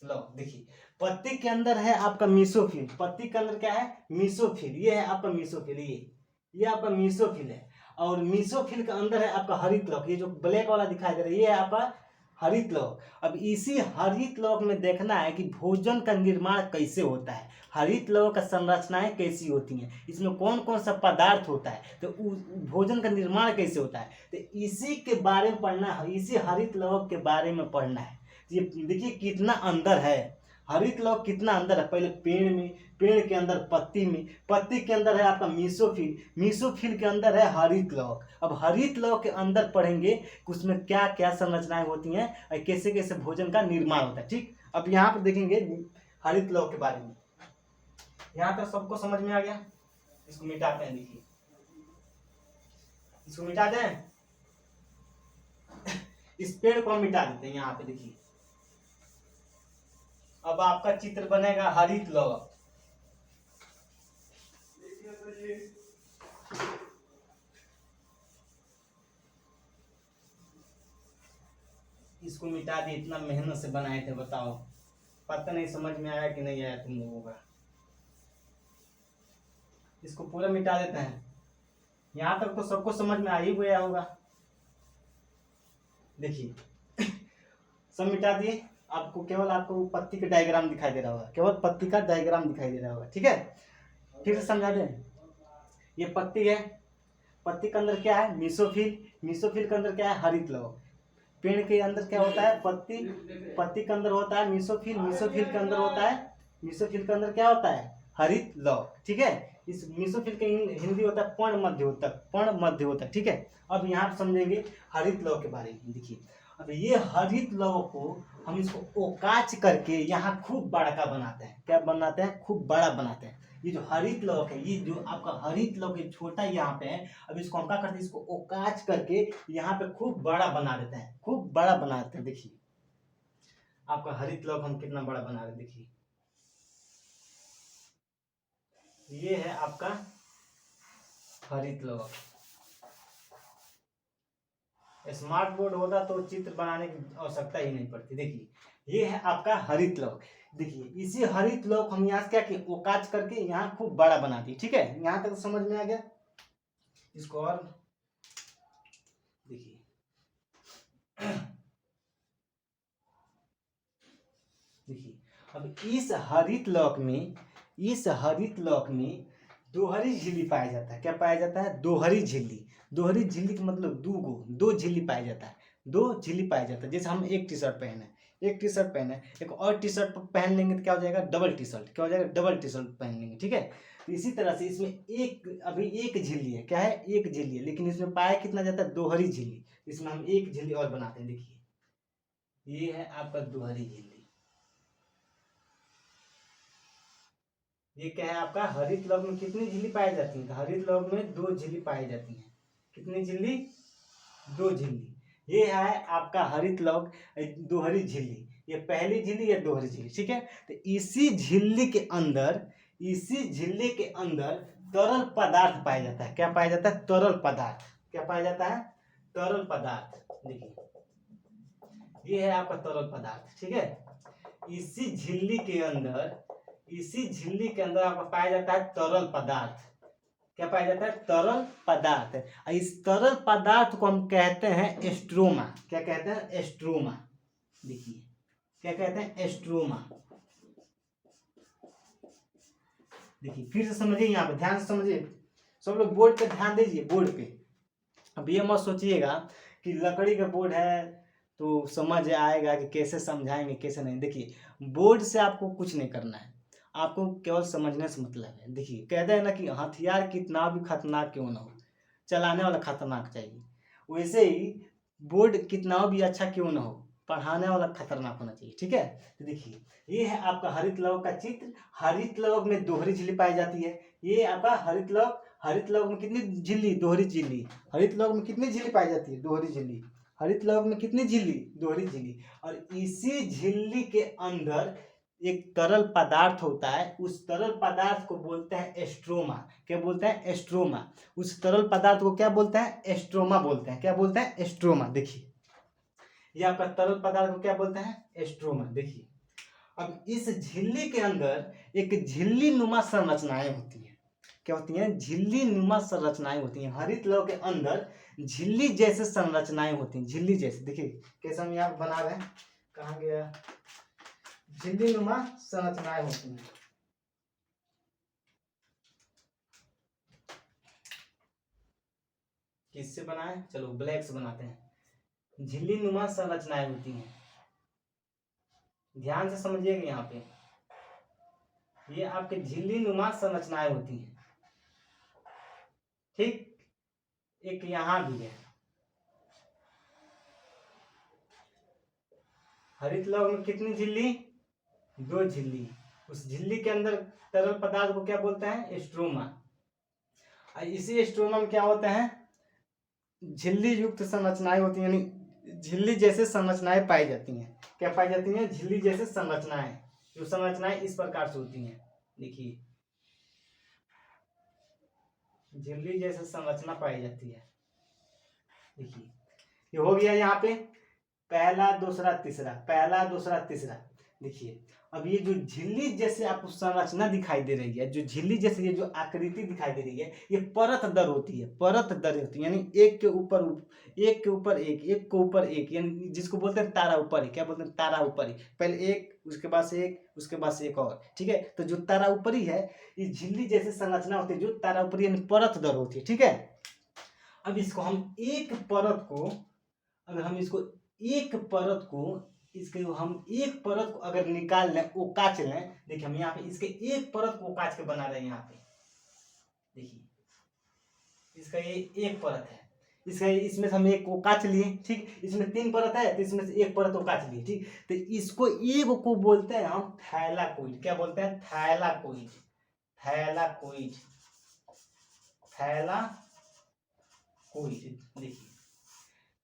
Speaker 1: लौक। देखिए, पत्ती के अंदर है आपका मीसोफिल। पत्ती के अंदर क्या है? मीसोफिल। ये है आपका मीसोफिल। ये आपका मीसोफिल है। और मीसोफिल के अंदर है आपका हरित लौक। ये जो ब्लैक वाला दिखाई दे रहा है, ये है आपका हरित लौक। अब इसी हरित लौक में देखना है कि भोजन का निर्माण कैसे होता है, हरित लौक का संरचनाएं कैसी होती हैं, इसमें कौन कौन सा पदार्थ होता है, तो भोजन का निर्माण कैसे होता है, तो इसी के बारे में पढ़ना है, इसी हरित लौक के बारे में पढ़ना है। ये देखिए कितना अंदर है, हरित लौक कितना अंदर है। पहले पेड़ में, पेड़ के अंदर पत्ती में, पत्ती के अंदर है आपका मीसोफिल, मीसोफिल के अंदर है हरित लौक। अब हरित लौक के अंदर पढ़ेंगे कि उसमें क्या क्या संरचनाएं होती हैं और कैसे कैसे भोजन का निर्माण होता है। ठीक, अब यहाँ पर देखेंगे हरित लौक के बारे में। यहाँ तक सबको समझ में आ गया? इसको मिटाते हैं। देखिए, इसको मिटा दें, इस पेड़ को हम मिटा देते हैं। यहाँ पे देखिए, अब आपका चित्र बनेगा हरित लौक। इसको मिटा दिए, इतना मेहनत से बनाए थे, बताओ, पता नहीं समझ में आया कि नहीं आया तुम लोगों का। इसको पूरा मिटा देते हैं। यहाँ तक तो सबको समझ में आ ही गया होगा। देखिए सब मिटा दिए, आपको केवल आपको पत्ती का डायग्राम दिखाई दे रहा होगा, केवल पत्ती का डायग्राम दिखाई दे रहा होगा। ठीक है, फिर से समझा दें। ये पत्ती है, पत्ती के अंदर क्या है? मीसोफिल, मीसोफिल के अंदर क्या है? हरित लौक। पेड़ के अंदर क्या होता है, पत्ती, पत्ती के अंदर होता है मीसोफिल, मीसोफिल के अंदर होता है, मीसोफिल के अंदर क्या होता है, हरित लौक। ठीक है, इस मीसोफिल के हिंदी होता है पर्णमध्योतक, पर्णमध्योतक। ठीक है, अब यहाँ समझेंगे हरित लौक के बारे में। देखिए अब ये हरित लौक को हम इसको ओकाच करके यहाँ खूब बड़ा का बनाते हैं। क्या बनाते हैं, खूब बड़ा बनाते हैं। ये जो हरित लौक है, ये जो आपका हरित लौक है छोटा यहाँ पे है, अब इसको हम क्या करते हैं, इसको ओकाच करके यहाँ पे खूब बड़ा बना देते हैं, खूब बड़ा बना देते हैं। देखिए आपका हरित लौक हम कितना बड़ा बना रहे हैं, देखिए ये है आपका हरित लौक। स्मार्ट बोर्ड होता तो चित्र बनाने की आवश्यकता ही नहीं पड़ती। देखिए ये है आपका हरित लौक। देखिए इसी हरित लौक हम यहाँ से क्या किए, ओकाच करके यहाँ खूब बड़ा बना दिए। ठीक है, यहाँ तक समझ में आ गया। इसको और देखिए देखिए अब इस हरित लौक में, इस हरित लौक में दोहरी झिल्ली पाया जाता है। क्या पाया जाता है, दोहरी झिल्ली। दोहरी झिल्ली का मतलब दो झिल्ली पाया जाता है, दो झिल्ली पाया जाता है। जैसे हम एक टी शर्ट पहने, एक टी शर्ट पहने, एक और टी शर्ट पहन लेंगे तो क्या हो जाएगा, डबल टी शर्ट। क्या हो जाएगा, डबल टी शर्ट पहन लेंगे। ठीक है, तो इसी तरह से इसमें एक, अभी एक झिल्ली है, क्या है, एक झिल्ली है, लेकिन इसमें पाया कितना जाता है, दोहरी झिल्ली। इसमें हम एक झिल्ली और बनाते हैं। देखिए ये है आपका दोहरी झिल्ली। ये क्या है आपका, हरित लौक में कितनी झिल्ली पाई जाती है, तो हरित लौक में दो झिल्ली पाई जाती है। कितनी झिल्ली, दो झिल्ली। ये है आपका हरित लौक दोहरी झिल्ली। ये पहली झिल्ली, ये दोहरी झिल्ली। ठीक है, तो इसी झिल्ली के अंदर, इसी झिल्ली के अंदर तरल पदार्थ पाया जाता है। क्या पाया जाता है, तरल पदार्थ। क्या पाया जाता है, तरल पदार्थ। देखिए ये है आपका तरल पदार्थ। ठीक है, इसी झिल्ली के अंदर, इसी झिल्ली के अंदर आपको पाया जाता है तरल पदार्थ। क्या पाया जाता है, तरल पदार्थ। इस तरल पदार्थ को हम कहते हैं एस्ट्रोमा। क्या कहते हैं, एस्ट्रोमा। देखिए क्या कहते हैं, एस्ट्रोमा। देखिए फिर से समझिए, यहाँ पे ध्यान से समझिए, सब लोग बोर्ड पे ध्यान दीजिए, बोर्ड पे। अब ये मत सोचिएगा कि लकड़ी का बोर्ड है तो समझ आएगा कि कैसे समझाएंगे कैसे नहीं। देखिए बोर्ड से आपको कुछ नहीं करना है, आपको केवल समझने से मतलब है। देखिए कहते हैं ना कि हथियार कितना भी खतरनाक क्यों ना हो, चलाने वाला खतरनाक चाहिए। वैसे ही बोर्ड कितना भी अच्छा क्यों ना हो, पढ़ाने वाला खतरनाक होना चाहिए। ठीक है, तो देखिए ये है आपका हरित लौक का चित्र। हरित लौक में दोहरी झिल्ली पाई जाती है। ये आपका हरित लौक, हरित लौक में कितनी झिल्ली, दोहरी झिल्ली। हरित लौक में कितनी झिल्ली पाई जाती है, दोहरी झिल्ली। हरित लौक में कितनी झिल्ली, दोहरी झिल्ली। और इसी झिल्ली के अंदर एक तरल पदार्थ होता है, उस तरल पदार्थ को बोलते हैं एस्ट्रोमा। क्या बोलते हैं, एस्ट्रोमा। उस तरल पदार्थ को क्या बोलते हैं, एस्ट्रोमा बोलते हैं। क्या बोलते हैं, एस्ट्रोमा। देखिए ये आपका तरल पदार्थ को क्या बोलते हैं, एस्ट्रोमा। देखिए अब इस झिल्ली के अंदर एक झिल्ली नुमा संरचनाएं होती हैं। क्या होती हैं, झिल्ली नुमा संरचनाएं होती हैं। हरित लौक के अंदर झिल्ली जैसे संरचनाएं होती हैं, झिल्ली जैसे। देखिए कैसे हम यहाँ बना रहे हैं, कहाँ गया, झिल्ली नुमा संरचनाएं होती हैं। किससे बनाए, चलो ब्लैक से बनाते हैं। झिल्ली नुमा संरचनाएं होती हैं, ध्यान से समझिएगा। यहाँ पे ये आपके झिल्ली नुमा संरचनाएं होती हैं। ठीक, एक यहाँ भी है। हरित लौक में कितनी झिल्ली, दो झिल्ली। उस झिल्ली के अंदर तरल पदार्थ को क्या बोलते हैं, एस्ट्रोमा। इसी एस्ट्रोमा में क्या होता है, झिल्ली युक्त संरचनाएं होती हैं, यानी झिल्ली जैसे संरचनाएं पाई जाती हैं। क्या पाई जाती हैं, झिल्ली जैसे संरचनाएं। जो संरचनाएं इस प्रकार से होती हैं, देखिए झिल्ली जैसे संरचना पाई जाती है। देखिए ये हो गया यहाँ पे पहला दूसरा तीसरा, पहला दूसरा तीसरा। देखिए अब ये जो झिल्ली जैसे आपको संरचना दिखाई दे रही है, जो झिल्ली जैसे ये जो आकृति दिखाई दे रही है, ये परत दर होती है, परत दर होती है। यानी एक के ऊपर एक के ऊपर एक, एक के ऊपर एक, यानी जिसको बोलते हैं तारा ऊपर ही। क्या बोलते हैं, तारा ऊपर ही। पहले एक, उसके बाद से एक, उसके बाद से एक और। ठीक है, तो जो तारा ऊपरी है, ये झिल्ली जैसे संरचना होती है, जो तारा ऊपरी यानी परत दर होती है। ठीक है, अब इसको हम एक परत को, अगर हम इसको एक परत को, इसके हम एक परत को अगर निकाल लें, ओकाच लें, देखिए हम यहाँ पे इसके एक परत को ओकाच के बना रहे हैं। यहाँ पे देखिए इसका ये एक परत है, इसका इसमें से हम एक को काट लिए, ठीक। इसमें 3 परत है तो इसमें से एक परत को काट लिए, ठीक। तो इसको एक को बोलते हैं हम थैलाकोइड। क्या बोलते हैं? थैलाकोइड। थैलाकोइड, थैलाकोइड। देखिए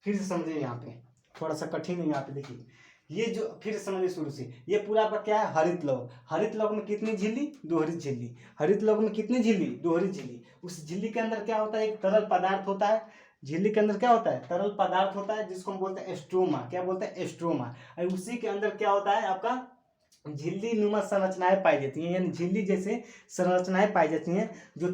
Speaker 1: फिर से समझिए, यहाँ पे थोड़ा सा कठिन है। यहाँ पे देखिए ये जो, फिर से समझिए शुरू से, ये पूरा आपका क्या है? हरित लौह। हरित लौह में कितनी झिल्ली? दोहरी झिल्ली। हरित लौह में कितनी झिल्ली? दोहरी झिल्ली। उस झिल्ली के अंदर क्या होता है? एक तरल पदार्थ होता है। झिल्ली के अंदर क्या होता है? तरल पदार्थ होता है, जिसको हम बोलते हैं एस्ट्रोमा। क्या बोलते हैं? एस्ट्रोमा। और उसी के अंदर क्या होता है? आपका झिल्ली नुमा संरचनाएं पाई जाती हैं, यानी झिल्ली जैसे संरचनाएं पाई जाती हैं, जो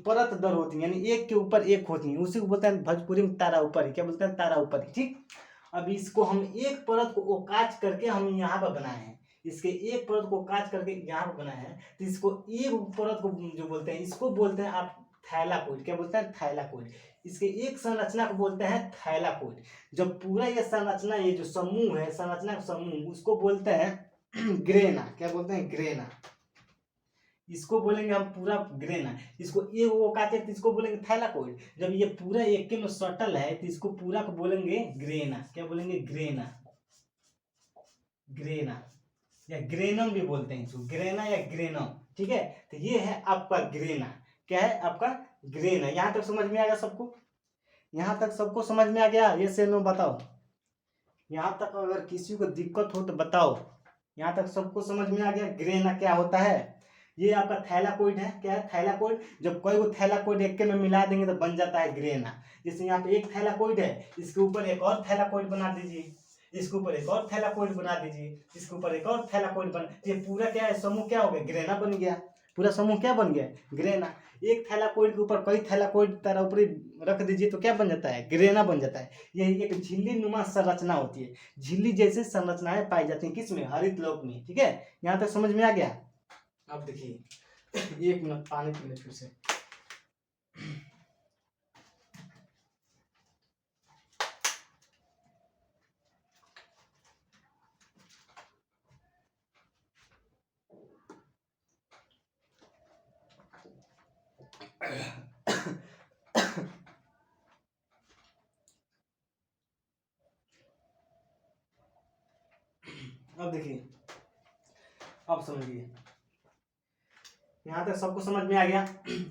Speaker 1: परत दर होती है, यानी एक के ऊपर एक होती है। उसी को बोलते हैं भोजपुरी में तारा ऊपरी। क्या बोलते हैं? तारा ऊपरी, ठीक। अब इसको हम एक परत को ओकाच करके हम यहाँ पर बनाए हैं। इसके एक परत को काट करके यहाँ पर बनाए हैं, तो इसको एक परत को जो बोलते हैं, इसको बोलते हैं आप थैलाकोइड। क्या बोलते हैं? थैलाकोइड। इसके एक संरचना को बोलते हैं थैलाकोइड। जब पूरा ये संरचना, ये जो समूह है, संरचना का समूह, उसको बोलते हैं ग्रेना। क्या बोलते हैं? ग्रेना। इसको बोलेंगे हम पूरा ग्रेना। इसको एक वो काटे तो इसको बोलेंगे थैलाकोइड। जब ये पूरा एक के में सटल है तो इसको पूरा को बोलेंगे ग्रेना। क्या बोलेंगे? ग्रेना। ग्रेना या ग्रेनम भी बोलते हैं इसको, ग्रेना या ग्रेनम, ठीक है। तो ये है आपका ग्रेना। क्या है? आपका ग्रेना। यहाँ तक समझ में आ गया सबको? यहाँ तक सबको समझ में आ गया? ये से नो बताओ। यहाँ तक अगर किसी को दिक्कत हो तो बताओ। यहाँ तक सबको समझ में आ गया ग्रेना क्या होता है? ये आपका थैलाकोइड है। क्या है? थैलाकोइड। जब कोई वो थैलाकोइड एक के में मिला देंगे तो बन जाता है ग्रेना। जैसे यहाँ पे एक थैलाकोइड है, इसके ऊपर एक और थैलाकोइड बना दीजिए, इसके ऊपर एक और थैलाकोइड बना दीजिए, इसके ऊपर एक और थैलाकोइड बना, ये पूरा क्या है? समूह क्या हो गया? ग्रेना बन गया। पूरा समूह क्या बन गया? ग्रेना। एक थैलाकोइड के ऊपर कई थैलाकोइड तरह ऊपरी रख दीजिए तो क्या बन जाता है? ग्रेना बन जाता है। यही एक झिल्ली नुमा संरचना होती है। झिल्ली जैसे संरचनाएं पाई जाती हैं किसमें? हरित लौह में, ठीक है। यहाँ तक समझ में आ गया? अब देखिए 1 मिनट पानी पी ले फिर से। अब देखिए, अब समझिए, यहाँ तक सबको समझ में आ गया।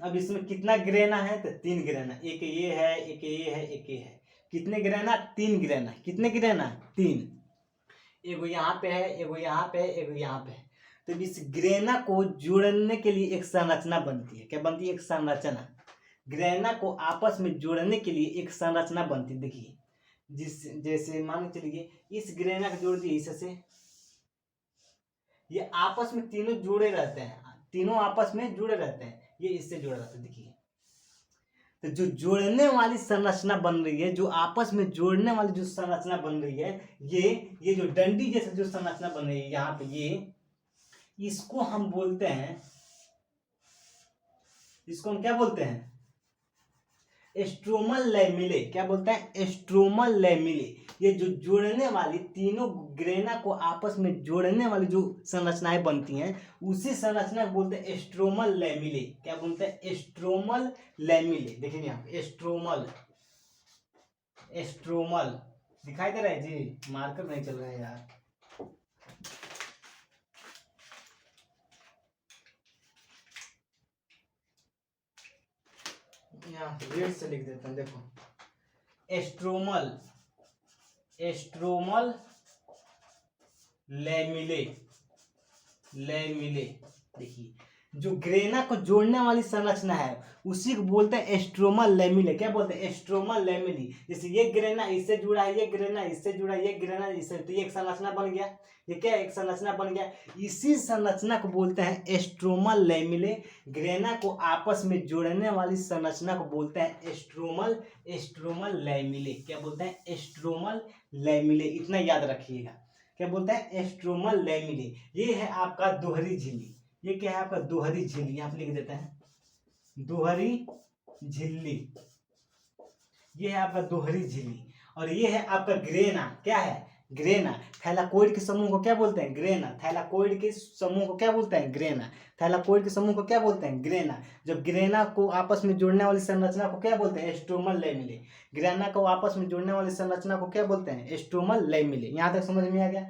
Speaker 1: अब इसमें कितना ग्रेना है? तो 3 ग्रेना। एक ये है, एक ये है, एक ये है। कितने ग्रेना? 3 ग्रेना। कितने ग्रेना? 3। एगो यहाँ पे है, एगो यहाँ पे है, एगो यहाँ पे है। तो इस ग्रेना को जोड़ने के लिए एक संरचना बनती है। क्या बनती है? एक संरचना। ग्रेना को आपस में जोड़ने के लिए एक संरचना बनती है। देखिए जिस, जैसे मान के चलिए इस ग्रेना को जोड़ दिए इससे, ये आपस में तीनों जुड़े रहते हैं, तीनों आपस में जुड़े रहते हैं। ये इससे जुड़ा रहता है। देखिए तो जो जोड़ने वाली संरचना बन रही है, जो आपस में जोड़ने वाली जो संरचना बन रही है, ये जो डंडी जैसे जो संरचना बन रही है यहाँ पे, ये इसको हम बोलते हैं, इसको हम क्या बोलते हैं? एस्ट्रोमल लैमिले। क्या बोलते हैं? एस्ट्रोमल लैमिले। ये जो जोड़ने वाली, तीनों ग्रेना को आपस में जोड़ने वाली जो संरचनाएं बनती हैं, उसी संरचना को बोलते हैं एस्ट्रोमल लैमिले। क्या बोलते हैं? एस्ट्रोमल लैमिले। देखिए यहाँ एस्ट्रोमल, एस्ट्रोमल दिखाई दे रहा है जी? मार्कर नहीं चल रहा है यार। यहाँ रेड से लिख देते हैं, देखो एस्ट्रोमल, एस्ट्रोमल लैमिले, लैमिले। देखिए जो ग्रेना को जोड़ने वाली संरचना है उसी को बोलते हैं एस्ट्रोमल लैमिले। क्या बोलते हैं? एस्ट्रोमल लैमिली। जैसे ये ग्रेना इससे जुड़ा है, ये ग्रेना इससे जुड़ा है, ये ग्रेना इससे, तो ये एक संरचना बन गया। ये क्या? एक संरचना बन गया। इसी संरचना को बोलते हैं एस्ट्रोमल लैमिले। ग्रेना को आपस में जोड़ने वाली संरचना को बोलते हैं एस्ट्रोमल, एस्ट्रोमल लैमिले। क्या बोलते हैं? एस्ट्रोमल लैमिले। इतना याद रखिएगा। क्या बोलते हैं? एस्ट्रोमल लैमिले। ये है आपका दोहरी झिल्ली। ये क्या है? आपका दोहरी झिल्ली। यहाँ पे लिख देते हैं दोहरी झिल्ली। ये है आपका दोहरी झिल्ली। और ये है आपका ग्रेना। क्या है? ग्रेना। थैलाकोइड के समूह को क्या बोलते हैं? ग्रेना। थैलाकोइड के समूह को क्या बोलते हैं? ग्रेना। थैलाकोइड के समूह को क्या बोलते हैं? ग्रेना। जब ग्रेना को आपस में जोड़ने वाली संरचना को क्या बोलते हैं? स्ट्रोमल लैमेले। ग्रेना को आपस में जोड़ने वाली संरचना को क्या बोलते हैं? स्ट्रोमल लैमेले। यहाँ तक समझ में आ गया?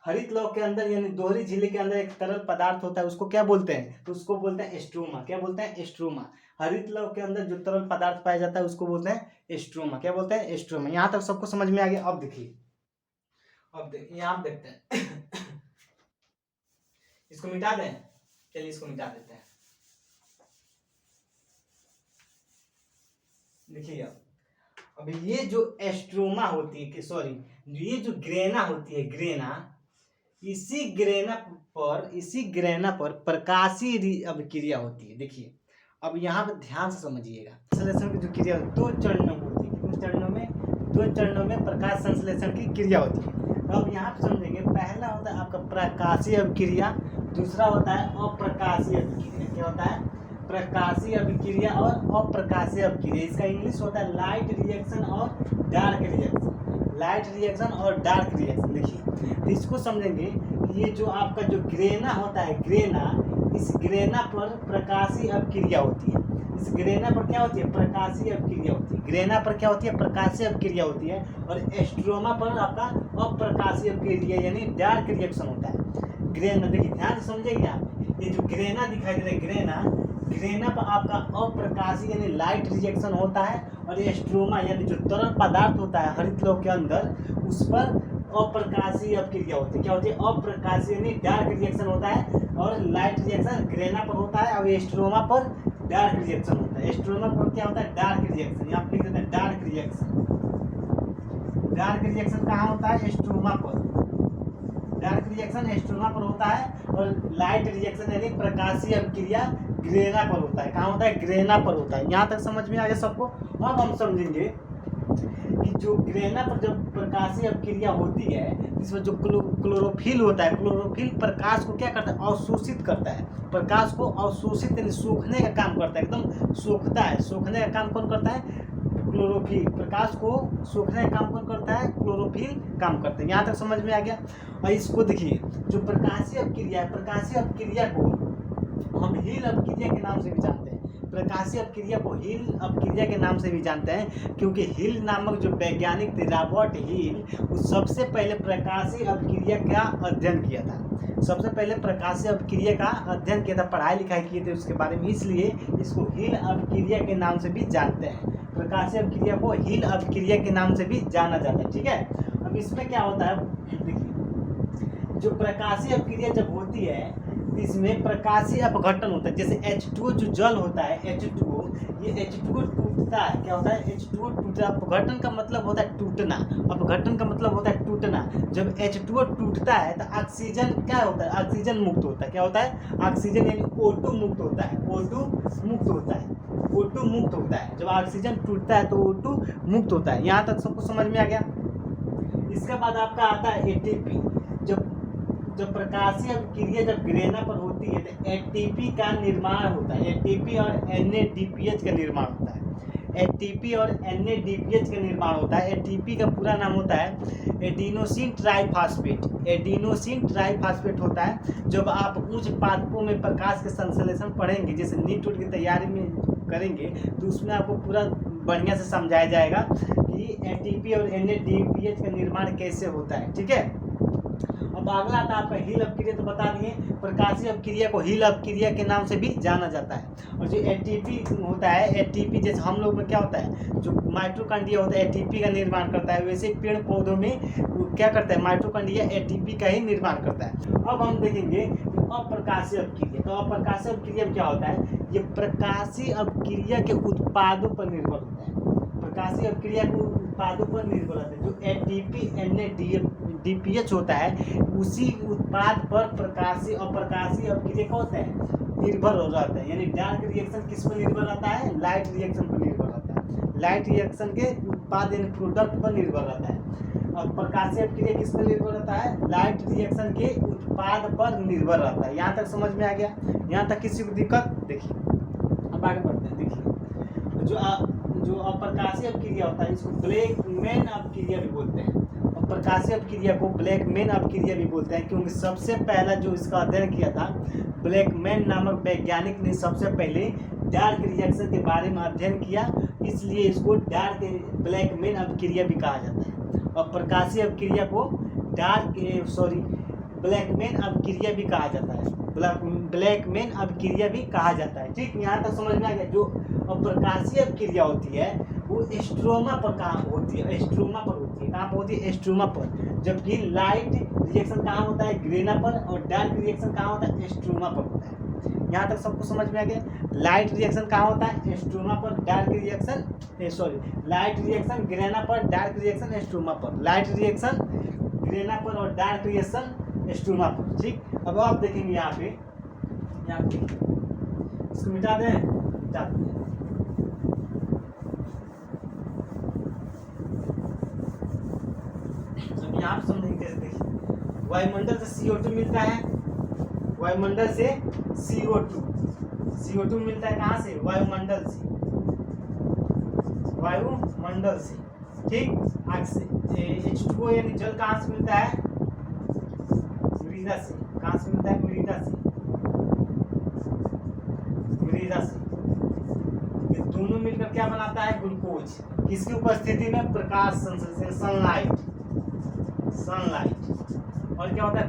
Speaker 1: हरित लौह के अंदर यानी दोहरी झिल्ली के अंदर एक तरल पदार्थ होता है, उसको क्या बोलते हैं? तो उसको बोलते हैं स्ट्रोमा। क्या बोलते हैं? स्ट्रोमा। हरित लौह के अंदर जो तरल पदार्थ पाया जाता है उसको बोलते हैं स्ट्रोमा। क्या बोलते हैं? स्ट्रोमा। यहाँ तक सबको समझ में आ गया? अब देखिए, अब देखिए यहाँ आप देखते हैं इसको मिटा दें। चलिए इसको मिटा देते हैं। देखिए अब ये जो स्ट्रोमा होती है, सॉरी, ये जो ग्रेना होती है, ग्रेना, इसी ग्रेना पर प्रकाशीय अभिक्रिया होती है। देखिए अब यहाँ पे ध्यान से समझिएगा। संश्लेषण की जो क्रिया दो चरणों में होती है। कितने चरणों में? दो चरणों में प्रकाश संश्लेषण की क्रिया होती है। तो अब यहाँ पे समझेंगे, पहला होता है आपका प्रकाशीय अभिक्रिया, दूसरा होता है अप्रकाशीय अभिक्रिया। क्या होता है? प्रकाशीय अभिक्रिया और अप्रकाशीय अभिक्रिया। इसका इंग्लिश होता है लाइट रिएक्शन और डार्क रिएक्शन। लाइट रिएक्शन और डार्क रिएक्शन। देखिए तो इसको समझेंगे कि ये जो आपका जो ग्रेना होता है, ग्रेना, इस ग्रेना पर प्रकाशीय अभिक्रिया होती है। इस ग्रेना पर क्या होती है? प्रकाशीय अभिक्रिया होती है। ग्रेना पर क्या होती है? प्रकाशीय अभिक्रिया होती है। और स्ट्रोमा पर आपका अप्रकाशीय अभिक्रिया यानी डार्क रिएक्शन होता है। ग्रेना, देखिए ध्यान से समझेंगे आप, ये जो ग्रेना दिखाई दे रहा है, ग्रेना पर आपका अप्रकाशीय यानी लाइट रिएक्शन होता है। और ये स्ट्रोमा यानी जो तरल पदार्थ होता है हरित लौह के अंदर, उस पर अप्रकाशीय अभिक्रिया होती है। क्या होती है? अप्रकाशीय यानी डार्क रिएक्शन होता है। और लाइट रिएक्शन ग्रेना पर होता है और स्ट्रोमा पर डार्क रिएक्शन होता है। स्ट्रोमा पर क्या होता है? Dark reaction. यहाँ पे लिख देते हैं डार्क रिएक्शन। डार्क रिएक्शन कहाँ होता है? स्ट्रोमा पर। डार्क रिएक्शन स्ट्रोमा पर होता है। और लाइट रिएक्शन यानी प्रकाशीय अभिक्रिया ग्रेना पर होता है। कहाँ होता है? ग्रेना पर होता है। यहाँ तक समझ में आ गया सबको? अब हम समझेंगे कि जो ग्रेना पर जब प्रकाशीय अभिक्रिया होती है, इसमें जो क्लोरोफिल होता है, क्लोरोफिल प्रकाश को क्या करता है? अवशोषित करता है। प्रकाश को अवशोषित यानी सोखने का काम करता है। एकदम सोखता है। सोखने का काम कौन करता है? क्लोरोफिल। प्रकाश को सोखने का काम कौन करता है? क्लोरोफिल काम करता है। यहाँ तक समझ में आ गया? और इसको देखिए, जो प्रकाशीय अभिक्रिया है, प्रकाशीय अभिक्रिया को हम हील अभिक्रिया के नाम से भी जानते हैं। प्रकाशीय अभिक्रिया को हील अभिक्रिया के नाम से भी जानते हैं, क्योंकि हील नामक जो वैज्ञानिक थे, रॉबर्ट हील, वो सबसे पहले प्रकाशीय अभिक्रिया का अध्ययन किया था। सबसे पहले प्रकाशीय अभिक्रिया का अध्ययन किया था, पढ़ाई लिखाई किए थे उसके बारे में, इसलिए इसको हील अभिक्रिया के नाम से भी जानते हैं। प्रकाशीय अभिक्रिया को हील अभिक्रिया के नाम से भी जाना जाता है। ठीक है, अब इसमें क्या होता है? देखिए, जो प्रकाशीय अभिक्रिया जब होती है, इसमें प्रकाशीय अपघटन होता है। जैसे H2O जो जल होता है, H2O, ये H2O टूटता है। क्या होता है? H2O टूटता है। अपघटन का मतलब होता है टूटना। अपघटन का मतलब होता है टूटना। जब H2O टूटता है तो ऑक्सीजन क्या होता है? ऑक्सीजन मुक्त होता है। क्या होता है? ऑक्सीजन यानी O2 मुक्त होता है। O2 मुक्त होता है। O2 मुक्त होता है। जब ऑक्सीजन टूटता है तो O2 मुक्त होता है। यहाँ तक सबको समझ में आ गया? इसके बाद आपका आता है ATP। जब प्रकाशीय अभिक्रिया जब ग्रेना पर होती है तो एटीपी का निर्माण होता है। एटीपी और NADPH का निर्माण होता है। एटीपी और NADPH का निर्माण होता है। एटीपी का पूरा नाम होता है एडिनोसिन ट्राइफॉस्फेट। एडिनोसिन ट्राइफॉस्फेट होता है। जब आप उच्च पादपों में प्रकाश के संश्लेषण पढ़ेंगे, जैसे नीट की तैयारी में करेंगे, तो उसमें आपको पूरा बढ़िया से समझाया जाएगा कि एटीपी और NADPH का निर्माण कैसे होता है। ठीक है, अब अगला आता है आपका हील अभिक्रिया। तो बता दिए प्रकाशीय अभिक्रिया को हील अभिक्रिया के नाम से भी जाना जाता है। और जो एटीपी होता है, एटीपी जैसे हम लोग में क्या होता है, जो माइटोकॉन्ड्रिया होता है एटीपी का निर्माण करता है, वैसे पेड़ पौधों में क्या करता है? माइटोकॉन्ड्रिया एटीपी का ही निर्माण करता है। अब हम देखेंगे अप्रकाशीय अभिक्रिया। तो अप्रकाशीय अभिक्रिया में क्या होता है? ये प्रकाशीय अभिक्रिया के उत्पादों पर निर्भर होता है। प्रकाशीय अभिक्रिया के उत्पादों पर निर्भर होता है। जो एटीपी NADPH होता है, उसी उत्पाद पर प्रकाशीय और प्रकाशीय अभिक्रिया का होता है निर्भर हो जाता है। यानी डार्क रिएक्शन किस पर निर्भर रहता है? लाइट रिएक्शन पर निर्भर रहता है। लाइट रिएक्शन के उत्पाद यानी प्रोडक्ट पर निर्भर रहता है। और प्रकाशीय अभिक्रिया किस पर निर्भर रहता है? लाइट रिएक्शन के उत्पाद पर निर्भर रहता है। यहाँ तक समझ में आ गया? यहाँ तक किसी को दिक्कत? देखिए अब आगे बढ़ते हैं। देखिए जो जो अप्रकाशीय अपक्रिया होता है इसको ब्लैकमैन अपक्रिया भी बोलते हैं। अप्रकाशीय अपक्रिया को ब्लैकमैन अपक्रिया भी बोलते हैं, क्योंकि सबसे पहला जो इसका अध्ययन किया था ब्लैकमैन नामक वैज्ञानिक ने सबसे पहले डार्क रिएक्शन के बारे में अध्ययन किया, इसलिए इसको ब्लैकमैन अपक्रिया भी कहा जाता है। अप्रकाशीय अपक्रिया को ब्लैकमैन अपक्रिया भी कहा जाता है, ब्लैकमैन अपक्रिया भी कहा जाता है। ठीक, यहाँ तक समझ में आ गया। जो अप्रकाशीय अपक्रिया होती है वो स्ट्रोमा पर कहाँ होती है, स्ट्रोमा पर होती है। कहाँ पर होती है? स्ट्रोमा पर। जबकि लाइट रिएक्शन कहाँ होता है? ग्रेना पर। और डार्क रिएक्शन कहाँ होता है? स्ट्रोमा पर होता है। यहाँ तक सबको समझ में आ गया। लाइट रिएक्शन कहाँ होता है? स्ट्रोमा पर। लाइट रिएक्शन ग्रेना पर, डार्क रिएक्शन स्ट्रोमा पर। लाइट रिएक्शन ग्रेना पर और डार्क रिएक्शन स्ट्रोमा पर। ठीक, अब आप देखेंगे यहाँ पे इसको मिटा दें, अब यहाँ पे समझेंगे कैसे। देखिए, वायुमंडल से CO2 मिलता है, वायुमंडल से CO2 मिलता है। कहाँ से? वायुमंडल से। ठीक, आग से। H2O यानी जल कहाँ से मिलता है? मृदा से। कहाँ से मिलता है? मृदा से। ये दोनों मिलकर क्या बनाता है? ग्लूकोज। किसकी उपस्थिति में? प्रकाश संश्लेषण, सनलाइट। और क्या होता है?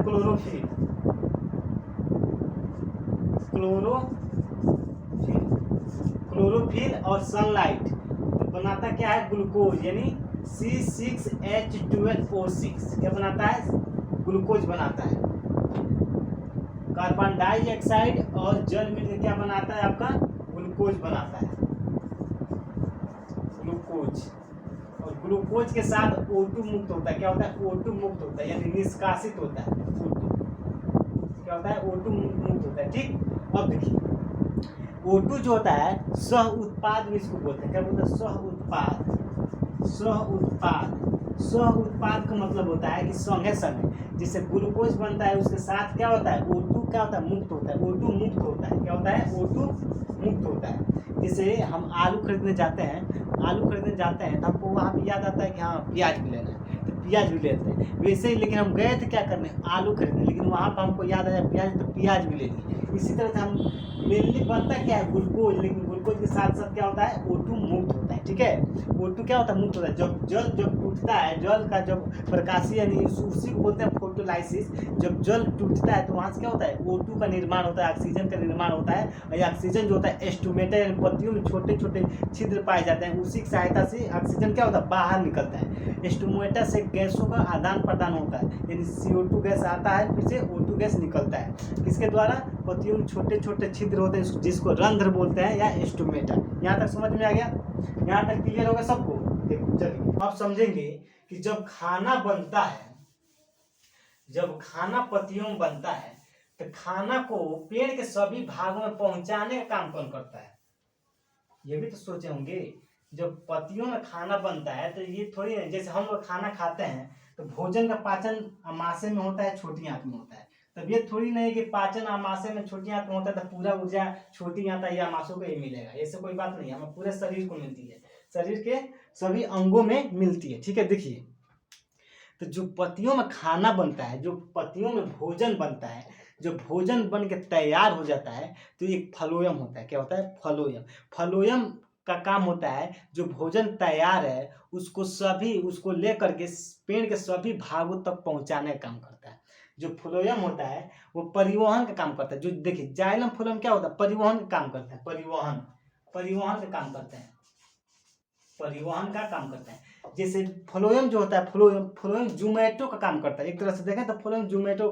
Speaker 1: क्लोरोफिल और सनलाइट। तो बनाता क्या है? ग्लूकोज, यानी C6H12O6। क्या बनाता है? ग्लूकोज बनाता है। कार्बन डाइऑक्साइड और जल मिलकर क्या बनाता है? आपका ग्लूकोज बनाता है। और ग्लूकोज के साथ O2 मुक्त होता है। क्या होता है? O2 मुक्त होता है, यानी निष्कासित होता है। क्या होता है? O2 मुक्त होता है। ठीक, अब देखिए O2 जो होता है सह उत्पाद भी इसको बोलते हैं। क्या बोलते हैं? सह उत्पाद का मतलब होता है कि संगे जिससे ग्लूकोज बनता है उसके साथ क्या होता है? O2 क्या होता है? मुक्त होता है। O2 मुक्त होता है। क्या होता है? O2 मुक्त होता है। जैसे हम आलू खरीदने जाते हैं तो हमको वहाँ पे याद आता है कि हाँ प्याज भी लेना है, तो प्याज भी लेते हैं। वैसे ही लेकिन हम गए थे क्या करने? आलू खरीदने, लेकिन वहाँ पर हमको याद आया प्याज, तो प्याज भी ले लिए। इसी तरह से हम मेनली बनता क्या है? ग्लूकोज, लेकिन ग्लूकोज के साथ साथ क्या होता है? O2 मुक्त होता है। ठीक है, O2 क्या होता है? मुक्त होता है। जब जल टूटता है, जल का जब प्रकाशीय यानी उसी को बोलते हैं फोटोलाइसिस। जब जल टूटता है तो वहाँ से क्या होता है? O2 का निर्माण होता है, ऑक्सीजन का निर्माण होता है। और ये ऑक्सीजन जो होता है स्टोमेटा यानी पत्तियों में छोटे छोटे छिद्र पाए जाते हैं, उसी की सहायता से ऑक्सीजन क्या होता है? बाहर निकलता है। स्टोमेटा से गैसों का आदान प्रदान होता है, यानी CO2 गैस आता है, फिर से O2 गैस निकलता है। किसके द्वारा? पत्तियों में छोटे छोटे छिद्र होते हैं, जिसको रंध्र बोलते हैं या स्टोमेटा। यहाँ तक समझ में आ गया? यहाँ तक क्लियर होगा सबको? देखो चलिए अब समझेंगे कि जब खाना पत्तियों में बनता है तो खाना को पेड़ के सभी भागों में पहुंचाने का काम कौन करता है? ये भी तो सोचे होंगे। जब पत्तियों में खाना बनता है तो ये थोड़ी है जैसे हम लोग खाना खाते हैं तो भोजन का पाचन आमाशय में होता है, छोटी आंत में होता है। तब ये थोड़ी नहीं कि पाचन आमाशय में छोटी आंत में होता है तो पूरा ऊर्जा छोटी आंत या आमाशयों को ही मिलेगा। ऐसे कोई बात नहीं है, हमें पूरे शरीर को मिलती है, शरीर के सभी अंगों में मिलती है। ठीक है, देखिए तो जो पत्तियों में खाना बनता है, जो पत्तियों में भोजन बनता है, जो भोजन बन के तैयार हो जाता है तो एक फ्लोएम होता है। क्या होता है? फ्लोएम का काम होता है जो भोजन तैयार है उसको लेकर के पेड़ के सभी भागों तक पहुंचाने का काम करता है। जो फ्लोएम होता है वो परिवहन का काम करता है। जो देखिए जाइलम फ्लोएम क्या होता है? परिवहन का काम करता है। परिवहन का काम करता है। जैसे फ्लोएम जो होता है, फ्लोएम जोमेटो का काम करता है। एक तरह से देखें तो फ्लोएम जोमेटो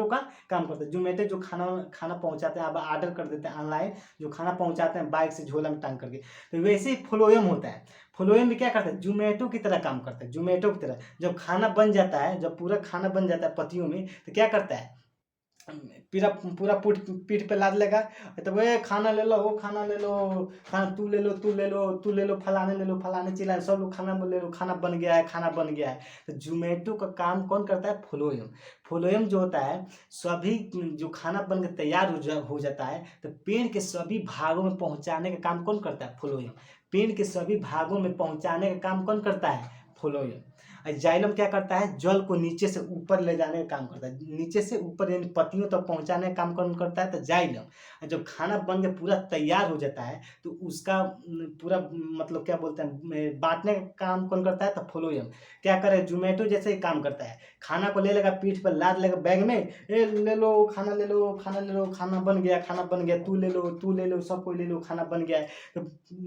Speaker 1: का काम करता है। जोमेटो जो खाना पहुंचाते हैं, आप ऑर्डर कर देते हैं ऑनलाइन, जो खाना पहुंचाते हैं बाइक से झोला में टांग करके, तो वैसे ही फ्लोएम होता है। फ्लोएम भी क्या करता है? जोमेटो की तरह काम करता है। जोमेटो की तरह जब खाना बन जाता है, जब पूरा खाना बन जाता है पत्तियों में, तो क्या करता है? पूरा पीठ पे लाद लेगा, तो वे खाना ले लो, वो खाना ले लो, खाना तू ले लो, फलाने चिल्लाने, सब लोग खाना ले लो, खाना बन गया है। तो जोमेटो का काम कौन करता है? फ्लोएम जो होता है, सभी जो खाना बन के तैयार हो जाता है तो पेड़ के सभी भागों में पहुंचाने का काम कौन करता है? फ्लोएम। पेड़ के सभी भागों में पहुंचाने का काम कौन करता है? फ्लोएम। जाइलम क्या करता है? जल को नीचे से ऊपर ले जाने का काम करता है, नीचे से ऊपर यानी पत्तियों तक पहुंचाने का काम कौन करता है? तो जाइलम। जब खाना बन के पूरा तैयार हो जाता है तो उसका पूरा मतलब क्या बोलते हैं, बांटने का काम कौन करता है? तो फ्लोएम। क्या करे? जोमेटो जैसे ही काम करता है, खाना को ले लेगा, पीठ पर लाद लेगा बैग में, ए ले लो खाना, ले लो खाना, ले लो खाना बन गया, खाना बन गया, तू ले लो, तू ले लो, सबको ले लो, खाना बन गया है। तो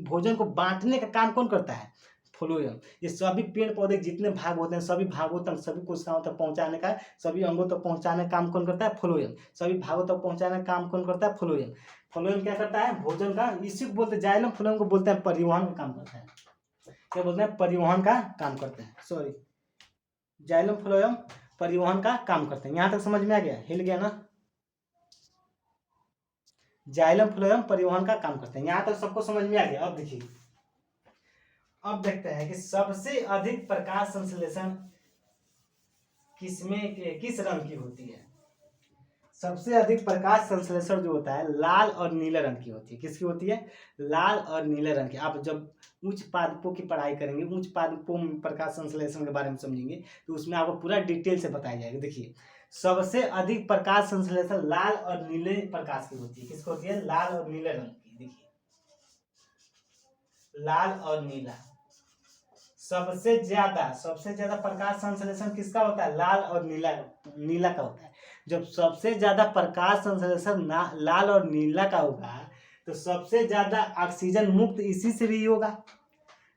Speaker 1: भोजन को बांटने का काम कौन करता है? फ्लोएम। ये सभी पेड़ पौधे जितने भाग होते हैं सभी भागों तक, सभी कोशिकाओं तक पहुंचाने का, सभी अंगों तक पहुंचाने का काम कौन करता है? फ्लोएम। सभी भागों तक पहुंचाने का काम कौन करता है? फ्लोएम। फ्लोएम क्या करता है? भोजन का, इसी को बोलते हैं जाइलम, फ्लोएम को बोलते हैं परिवहन का काम करता है। क्या बोलते हैं? परिवहन का काम करते हैं। सॉरी, जाइलम फ्लोएम परिवहन का काम करते हैं। यहां तक समझ में आ गया? हिल गया ना? जाइलम फ्लोएम परिवहन का काम करते हैं। यहां तक सबको समझ में आ गया? अब देखिए, अब देखते हैं कि सबसे अधिक प्रकाश संश्लेषण किस रंग की होती है? सबसे अधिक प्रकाश संश्लेषण जो होता है लाल और नीले रंग की होती है। किसकी होती है? लाल और नीले रंग की। आप जब उच्च पादपों की पढ़ाई करेंगे, उच्च पादपों में प्रकाश संश्लेषण के बारे में समझेंगे, तो उसमें आपको पूरा डिटेल से बताया जाएगा। देखिए, सबसे अधिक प्रकाश संश्लेषण लाल और नीले प्रकाश की होती है। किसकी होती है? लाल और नीले रंग की। देखिए, लाल और नीला। सबसे ज्यादा प्रकाश संश्लेषण किसका होता है? लाल और नीला का होता है। जब सबसे ज्यादा प्रकाश संश्लेषण लाल और नीला का होगा तो सबसे ज्यादा ऑक्सीजन मुक्त इसी से भी होगा।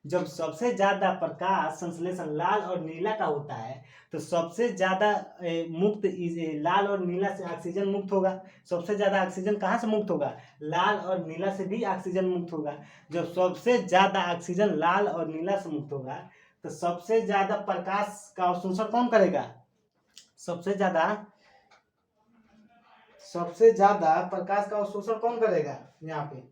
Speaker 1: जब सबसे ज्यादा प्रकाश संश्लेषण लाल और नीला का होता है तो सबसे ज्यादा मुक्त लाल और नीला से ऑक्सीजन मुक्त होगा। सबसे ज्यादा ऑक्सीजन कहाँ से मुक्त होगा? लाल और नीला से भी ऑक्सीजन मुक्त होगा। जब सबसे ज्यादा ऑक्सीजन लाल और नीला से मुक्त होगा तो सबसे ज्यादा प्रकाश का अवशोषण कौन करेगा? सबसे ज्यादा प्रकाश का अवशोषण कौन करेगा? यहाँ पे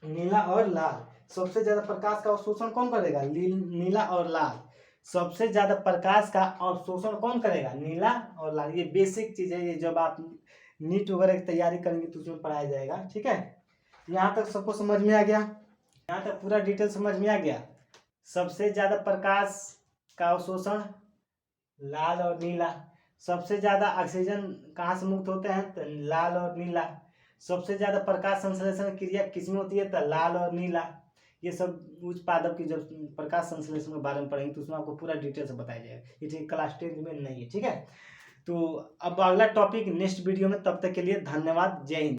Speaker 1: नीला और लाल। सबसे ज्यादा प्रकाश का अवशोषण कौन करेगा? नीला और लाल। सबसे ज्यादा प्रकाश का अवशोषण कौन करेगा? नीला और लाल। ये बेसिक चीज है, ये जब आप नीट वगैरह की तैयारी करेंगे तो उसमें पढ़ाया जाएगा। ठीक है, यहाँ तक सबको समझ में आ गया? यहाँ तक पूरा डिटेल समझ में आ गया? सबसे ज्यादा प्रकाश का अवशोषण लाल और नीला। सबसे ज्यादा ऑक्सीजन कहाँ से मुक्त होते हैं? तो लाल और नीला। सबसे ज्यादा प्रकाश संश्लेषण क्रिया किसमें होती है? तो लाल और नीला। ये सब उच्च पादप की जब प्रकाश संश्लेषण के बारे में पढ़ेंगे तो उसमें आपको पूरा डिटेल से बताया जाएगा। ये ठीक क्लास 10 में नहीं है। ठीक है, तो अब अगला टॉपिक नेक्स्ट वीडियो में। तब तक के लिए धन्यवाद। जय हिंद।